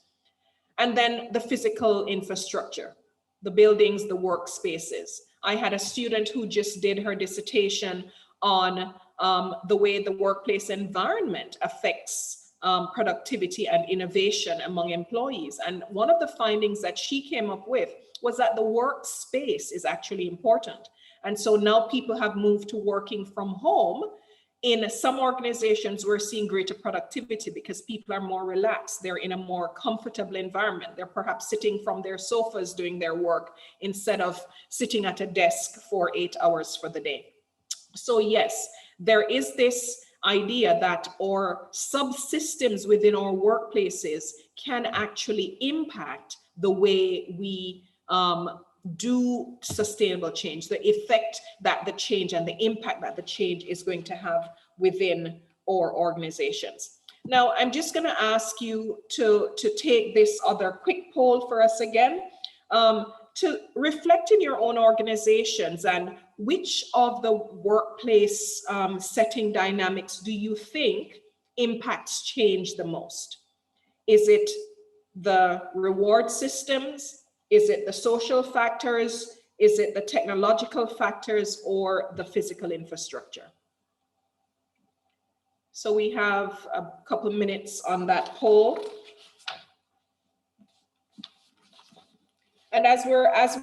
A: And then the physical infrastructure, the buildings, the workspaces. I had a student who just did her dissertation on the way the workplace environment affects productivity and innovation among employees. And one of the findings that she came up with was that the workspace is actually important. And so now people have moved to working from home. In some organizations, we're seeing greater productivity because people are more relaxed. They're in a more comfortable environment. They're perhaps sitting from their sofas doing their work instead of sitting at a desk for 8 hours for the day. So yes, there is this idea that our subsystems within our workplaces can actually impact the way we do sustainable change, the effect that the change and the impact that the change is going to have within our organizations. Now, I'm just going to ask you to take this other quick poll for us again, to reflect in your own organizations and which of the workplace setting dynamics do you think impacts change the most? Is it the reward systems? Is it the social factors? Is it the technological factors or the physical infrastructure? So we have a couple minutes on that poll. And as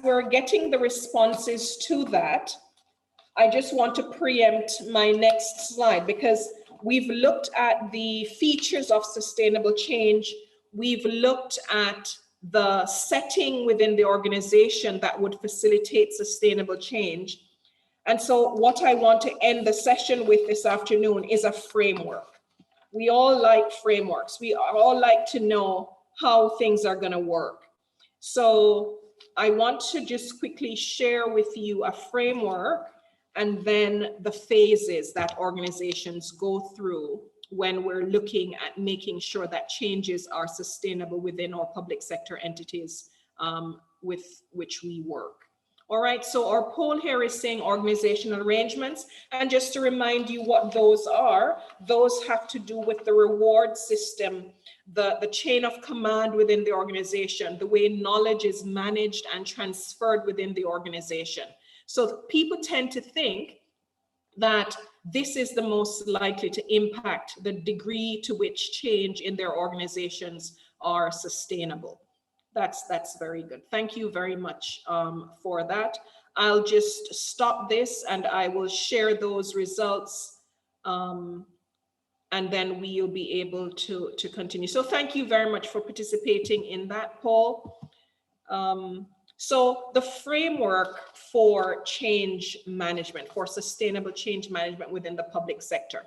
A: we're getting the responses to that, I just want to preempt my next slide because we've looked at the features of sustainable change. We've looked at the setting within the organization that would facilitate sustainable change. And so what I want to end the session with this afternoon is a framework. We all like frameworks. We all like to know how things are going to work. So I want to just quickly share with you a framework and then the phases that organizations go through when we're looking at making sure that changes are sustainable within our public sector entities with which we work. All right, so our poll here is saying organizational arrangements. And just to remind you what those are, those have to do with the reward system, the chain of command within the organization, the way knowledge is managed and transferred within the organization. So people tend to think that this is the most likely to impact the degree to which change in their organizations are sustainable. That's very good. Thank you very much for that. I'll just stop this and I will share those results and then we'll be able to continue. So thank you very much for participating in that poll. So the framework for change management, for sustainable change management within the public sector.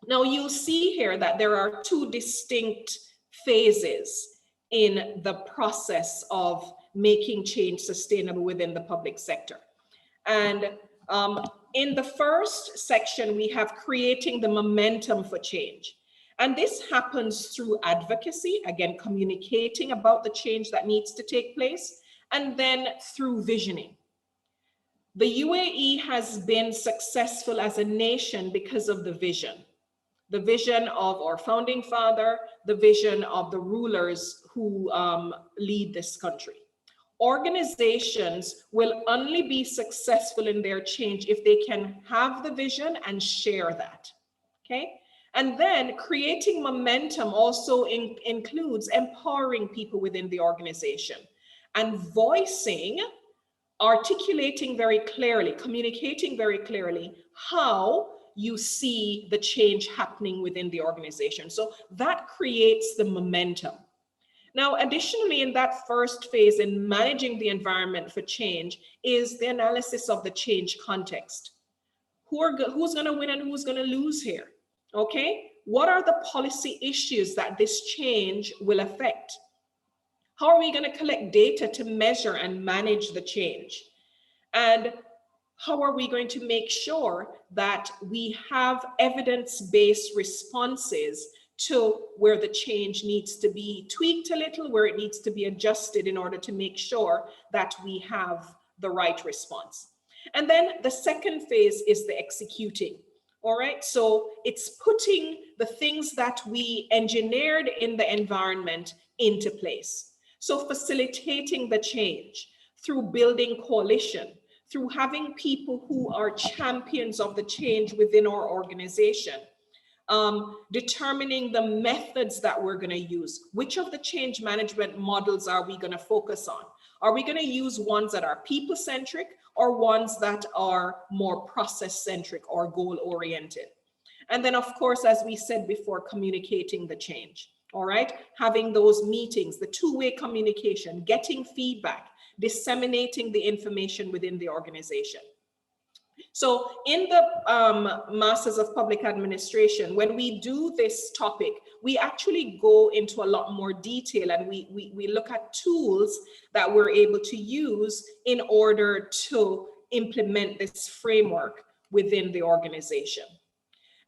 A: Now you'll see here that there are two distinct phases in the process of making change sustainable within the public sector. And in the first section, we have creating the momentum for change. And this happens through advocacy, again, communicating about the change that needs to take place, and then through visioning. The UAE has been successful as a nation because of the vision of our founding father, the vision of the rulers who lead this country. Organizations will only be successful in their change if they can have the vision and share that, okay? And then creating momentum also includes empowering people within the organization and voicing, articulating very clearly, communicating very clearly how you see the change happening within the organization. So that creates the momentum. Now, additionally, in that first phase in managing the environment for change is the analysis of the change context. Who's going to win and who's going to lose here? Okay, what are the policy issues that this change will affect? How are we going to collect data to measure and manage the change? And how are we going to make sure that we have evidence-based responses to where the change needs to be tweaked a little, where it needs to be adjusted in order to make sure that we have the right response? And then the second phase is the executing. All right, so it's putting the things that we engineered in the environment into place. So facilitating the change through building coalition, through having people who are champions of the change within our organization, determining the methods that we're going to use. Which of the change management models are we going to focus on? Are we going to use ones that are people-centric or ones that are more process-centric or goal-oriented? And then, of course, as we said before, communicating the change. All right, having those meetings, the two-way communication, getting feedback, disseminating the information within the organization. So in the Masters of Public Administration, when we do this topic, we actually go into a lot more detail, and we look at tools that we're able to use in order to implement this framework within the organization.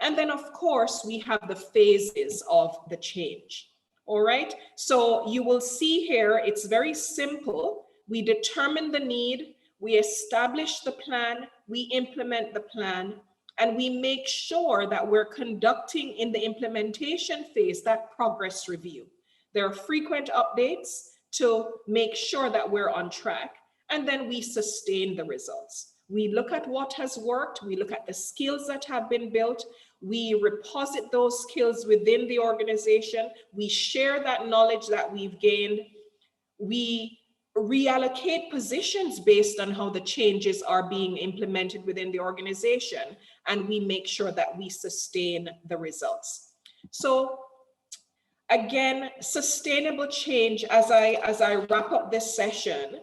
A: And then, of course, we have the phases of the change. All right, so you will see here, it's very simple. We determine the need, we establish the plan, we implement the plan, and we make sure that we're conducting in the implementation phase that progress review. There are frequent updates to make sure that we're on track, and then we sustain the results. We look at what has worked, we look at the skills that have been built, we reposit those skills within the organization, we share that knowledge that we've gained, we reallocate positions based on how the changes are being implemented within the organization, and we make sure that we sustain the results. So again, sustainable change, as I wrap up this session,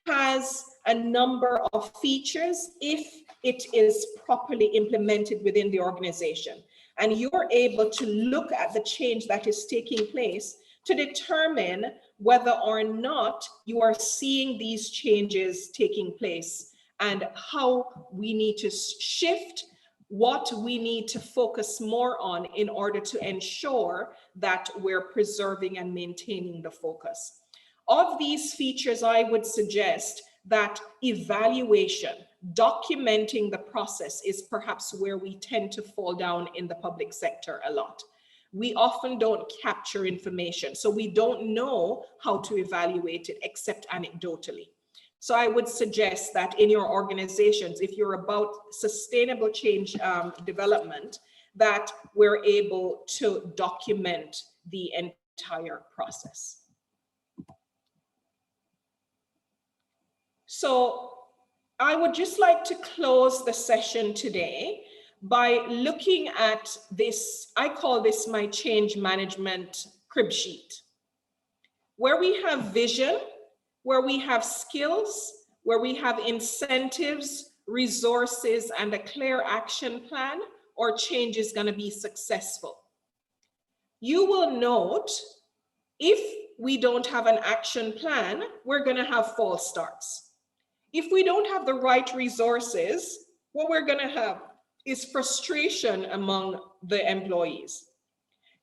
A: has a number of features if it is properly implemented within the organization. And you're able to look at the change that is taking place to determine whether or not you are seeing these changes taking place and how we need to shift, what we need to focus more on in order to ensure that we're preserving and maintaining the focus. Of these features, I would suggest that evaluation, documenting the process is perhaps where we tend to fall down in the public sector a lot. We often don't capture information, so we don't know how to evaluate it except anecdotally. So I would suggest that in your organizations, if you're about sustainable change development, that we're able to document the entire process. So I would just like to close the session today by looking at this. I call this my change management crib sheet, where we have vision, where we have skills, where we have incentives, resources, and a clear action plan, or change is going to be successful. You will note if we don't have an action plan, we're going to have false starts. If we don't have the right resources, what we're going to have is frustration among the employees.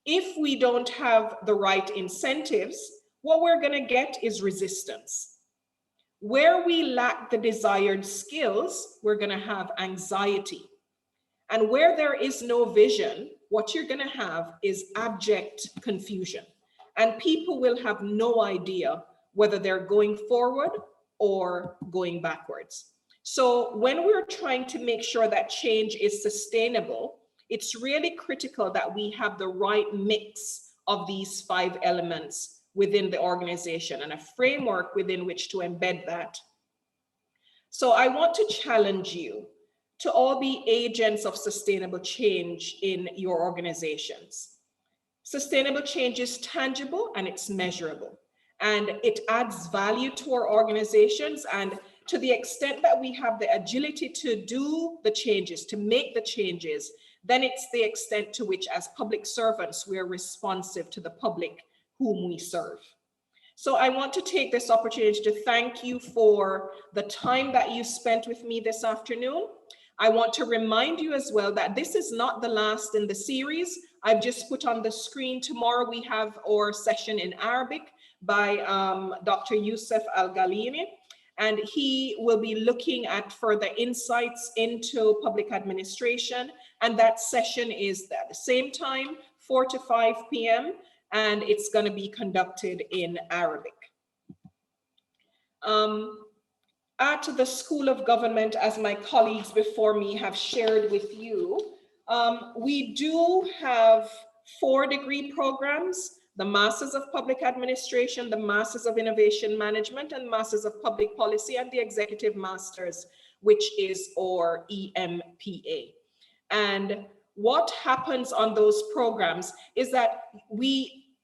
A: If we don't have the right incentives, what we're going to get is resistance. Where we lack the desired skills, we're going to have anxiety. And where there is no vision, what you're going to have is abject confusion. And people will have no idea whether they're going forward or going backwards. So when we're trying to make sure that change is sustainable, it's really critical that we have the right mix of these 5 elements within the organization and a framework within which to embed that. So I want to challenge you to all be agents of sustainable change in your organizations. Sustainable change is tangible and it's measurable, and it adds value to our organizations. And to the extent that we have the agility to do the changes, to make the changes, then it's the extent to which as public servants, we're responsive to the public whom we serve. So I want to take this opportunity to thank you for the time that you spent with me this afternoon. I want to remind you as well that this is not the last in the series. I've just put on the screen, tomorrow we have our session in Arabic by Dr. Youssef Al-Ghalini. And he will be looking at further insights into public administration. And that session is at the same time, 4 to 5 p.m., and it's going to be conducted in Arabic. At the School of Government, as my colleagues before me have shared with you, we do have 4 degree programs: the Masters of Public Administration, the Masters of Innovation Management, and Masters of Public Policy, and the Executive Masters, which is our EMPA. And what happens on those programs is that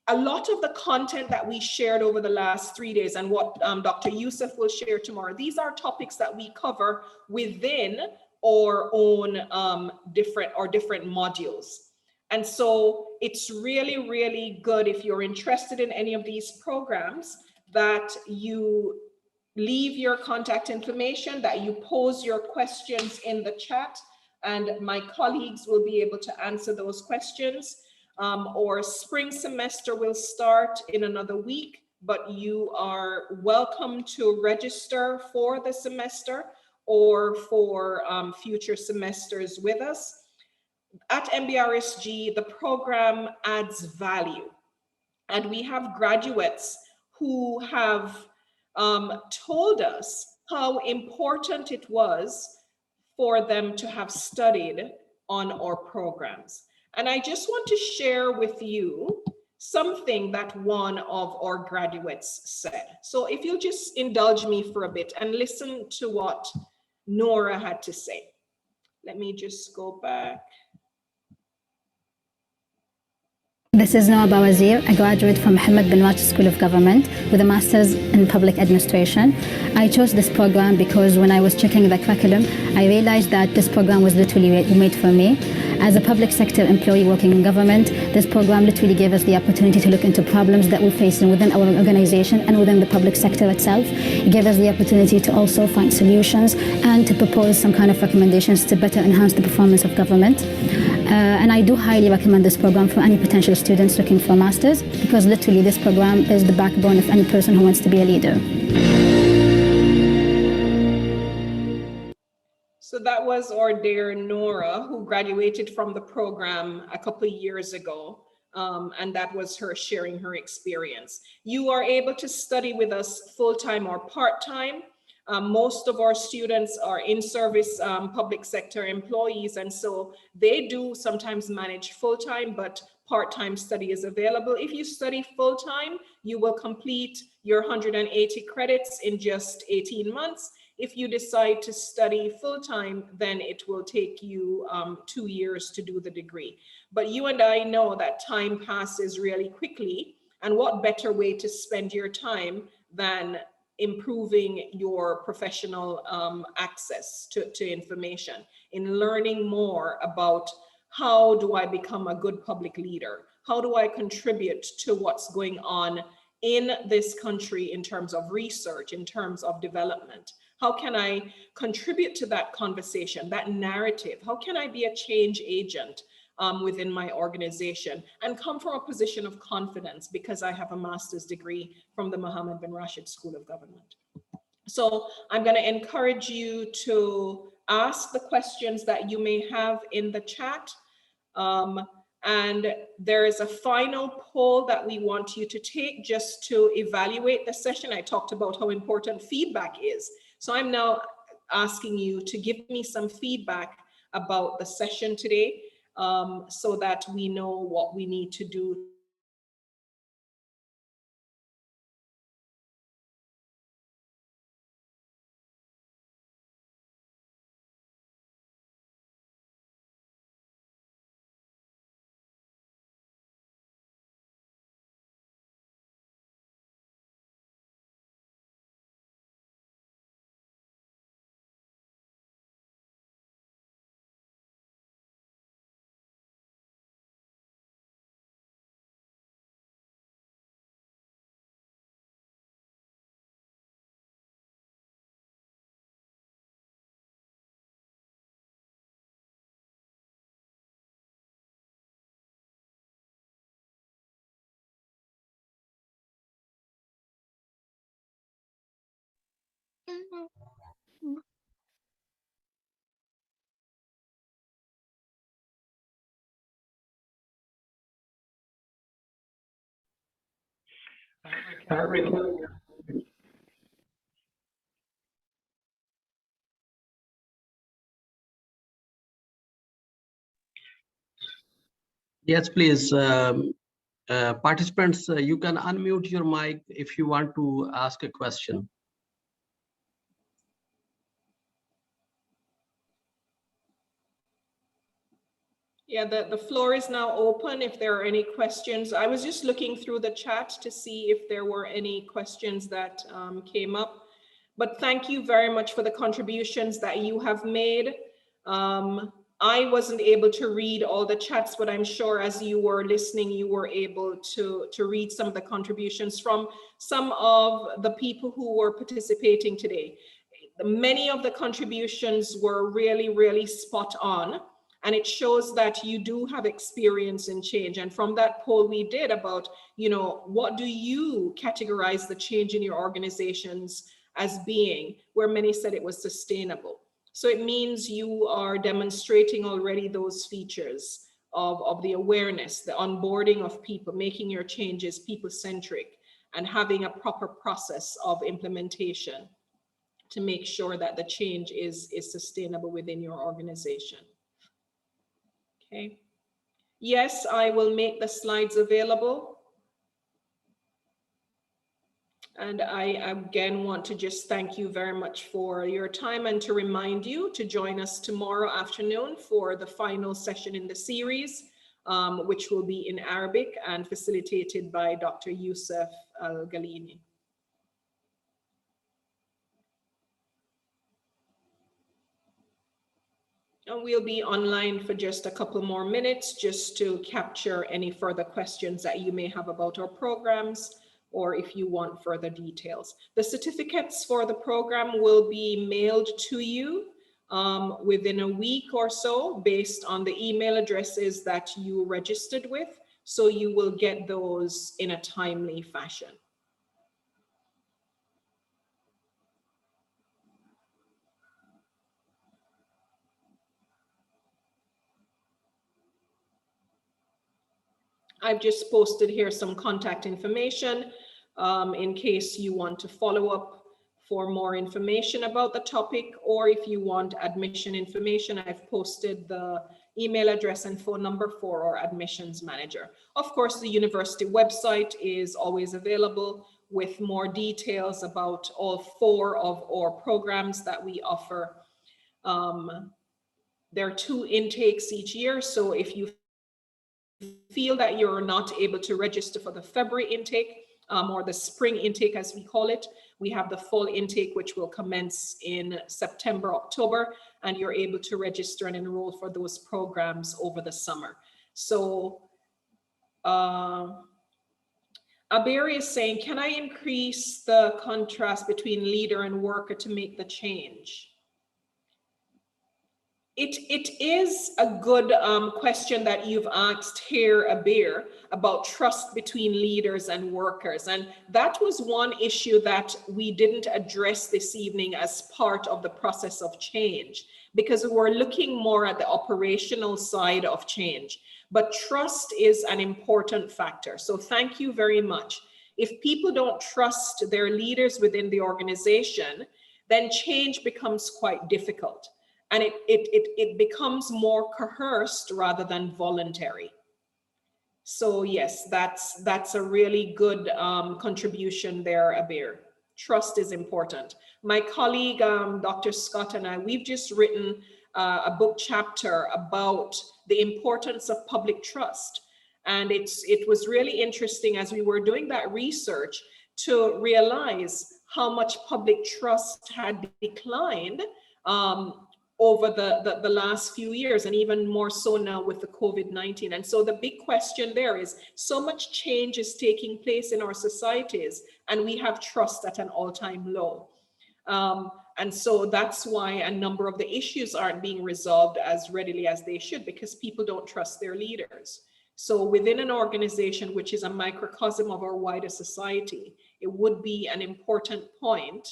A: a lot of the content that we shared over the last 3 days, and what Dr. Youssef will share tomorrow, these are topics that we cover within our own different modules. And so it's really, really good, if you're interested in any of these programs, that you leave your contact information, that you pose your questions in the chat, and my colleagues will be able to answer those questions. Our spring semester will start in another week, but you are welcome to register for the semester or for future semesters with us. At MBRSG, the program adds value, and we have graduates who have told us how important it was for them to have studied on our programs. And I just want to share with you something that one of our graduates said. So if you'll just indulge me for a bit and listen to what Nora had to say. Let me just go back.
B: This is Noa Bawazir, a graduate from Mohammed bin Rashid School of Government with a Master's in Public Administration. I chose this program because when I was checking the curriculum, I realized that this program was literally made for me. As a public sector employee working in government, this program literally gave us the opportunity to look into problems that we're facing within our organization and within the public sector itself. It gave us the opportunity to also find solutions and to propose some kind of recommendations to better enhance the performance of government. And I do highly recommend this program for any potential students looking for a master's, because literally this program is the backbone of any person who wants to be a leader.
A: So that was our dear Nora, who graduated from the program a couple of years ago. And that was her sharing her experience. You are able to study with us full-time or part-time. Most of our students are in-service public sector employees, and so they do sometimes manage full-time, but part-time study is available. If you study full-time, you will complete your 180 credits in just 18 months. If you decide to study full-time, then it will take you 2 years to do the degree. But you and I know that time passes really quickly, and what better way to spend your time than improving your professional access to information, in learning more about how do I become a good public leader? How do I contribute to what's going on in this country in terms of research, in terms of development? How can I contribute to that conversation, that narrative? How can I be a change agent within my organization and come from a position of confidence because I have a master's degree from the Mohammed bin Rashid School of Government? So I'm going to encourage you to ask the questions that you may have in the chat. And there is a final poll that we want you to take just to evaluate the session. I talked about how important feedback is. So I'm now asking you to give me some feedback about the session today, so that we know what we need to do
C: Yes, please. Participants, you can unmute your mic if you want to ask a question.
A: Yeah, the floor is now open if there are any questions. I was just looking through the chat to see if there were any questions that came up. But thank you very much for the contributions that you have made. I wasn't able to read all the chats, but I'm sure as you were listening, you were able to read some of the contributions from some of the people who were participating today. Many of the contributions were really, really spot on. And it shows that you do have experience in change. And from that poll we did about, what do you categorize the change in your organizations as being, where many said it was sustainable. So it means you are demonstrating already those features of the awareness, the onboarding of people, making your changes people-centric, and having a proper process of implementation to make sure that the change is sustainable within your organization. Okay. Yes, I will make the slides available. And I again want to just thank you very much for your time and to remind you to join us tomorrow afternoon for the final session in the series, which will be in Arabic and facilitated by Dr. Youssef Al-Galini. And we'll be online for just a couple more minutes just to capture any further questions that you may have about our programs, or if you want further details. The certificates for the program will be mailed to you within a week or so based on the email addresses that you registered with. So you will get those in a timely fashion. I've just posted here some contact information in case you want to follow up for more information about the topic, or if you want admission information, I've posted the email address and phone number for our admissions manager. Of course, the university website is always available with more details about all 4 of our programs that we offer. There are 2 intakes each year, so if you feel that you're not able to register for the February intake or the spring intake as we call it, we have the full intake which will commence in September, October, and you're able to register and enroll for those programs over the summer. So Abir is saying, can I increase the contrast between leader and worker to make the change? It is a good question that you've asked here, Abir, about trust between leaders and workers. And that was one issue that we didn't address this evening as part of the process of change, because we're looking more at the operational side of change. But trust is an important factor. So thank you very much. If people don't trust their leaders within the organization, then change becomes quite difficult. And it becomes more coerced rather than voluntary. So yes, that's a really good contribution there, Abir. Trust is important. My colleague, Dr. Scott, and I, we've just written a book chapter about the importance of public trust. And it was really interesting as we were doing that research to realize how much public trust had declined over the last few years, and even more so now with the COVID-19. And so the big question there is, so much change is taking place in our societies, and we have trust at an all-time low. And so that's why a number of the issues aren't being resolved as readily as they should, because people don't trust their leaders. So within an organization, which is a microcosm of our wider society, it would be an important point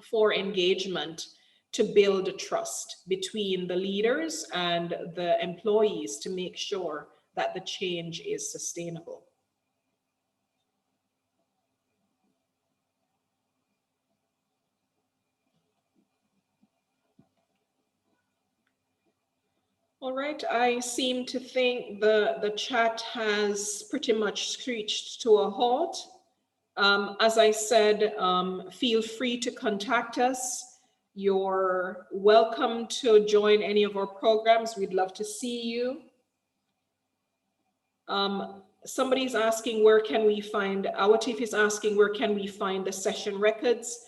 A: for engagement to build trust between the leaders and the employees to make sure that the change is sustainable. All right, I seem to think the chat has pretty much screeched to a halt. As I said, feel free to contact us. You're welcome to join any of our programs. We'd love to see you. Somebody's asking, where can we find, Awatif is asking, where can we find the session records?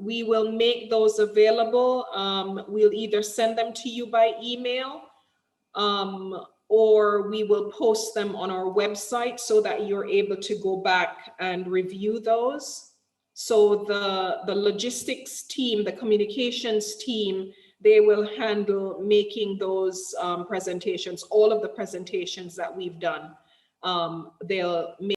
A: We will make those available. We'll either send them to you by email, or we will post them on our website so that you're able to go back and review those. So the logistics team, the communications team, they will handle making those presentations, all of the presentations that we've done. They'll make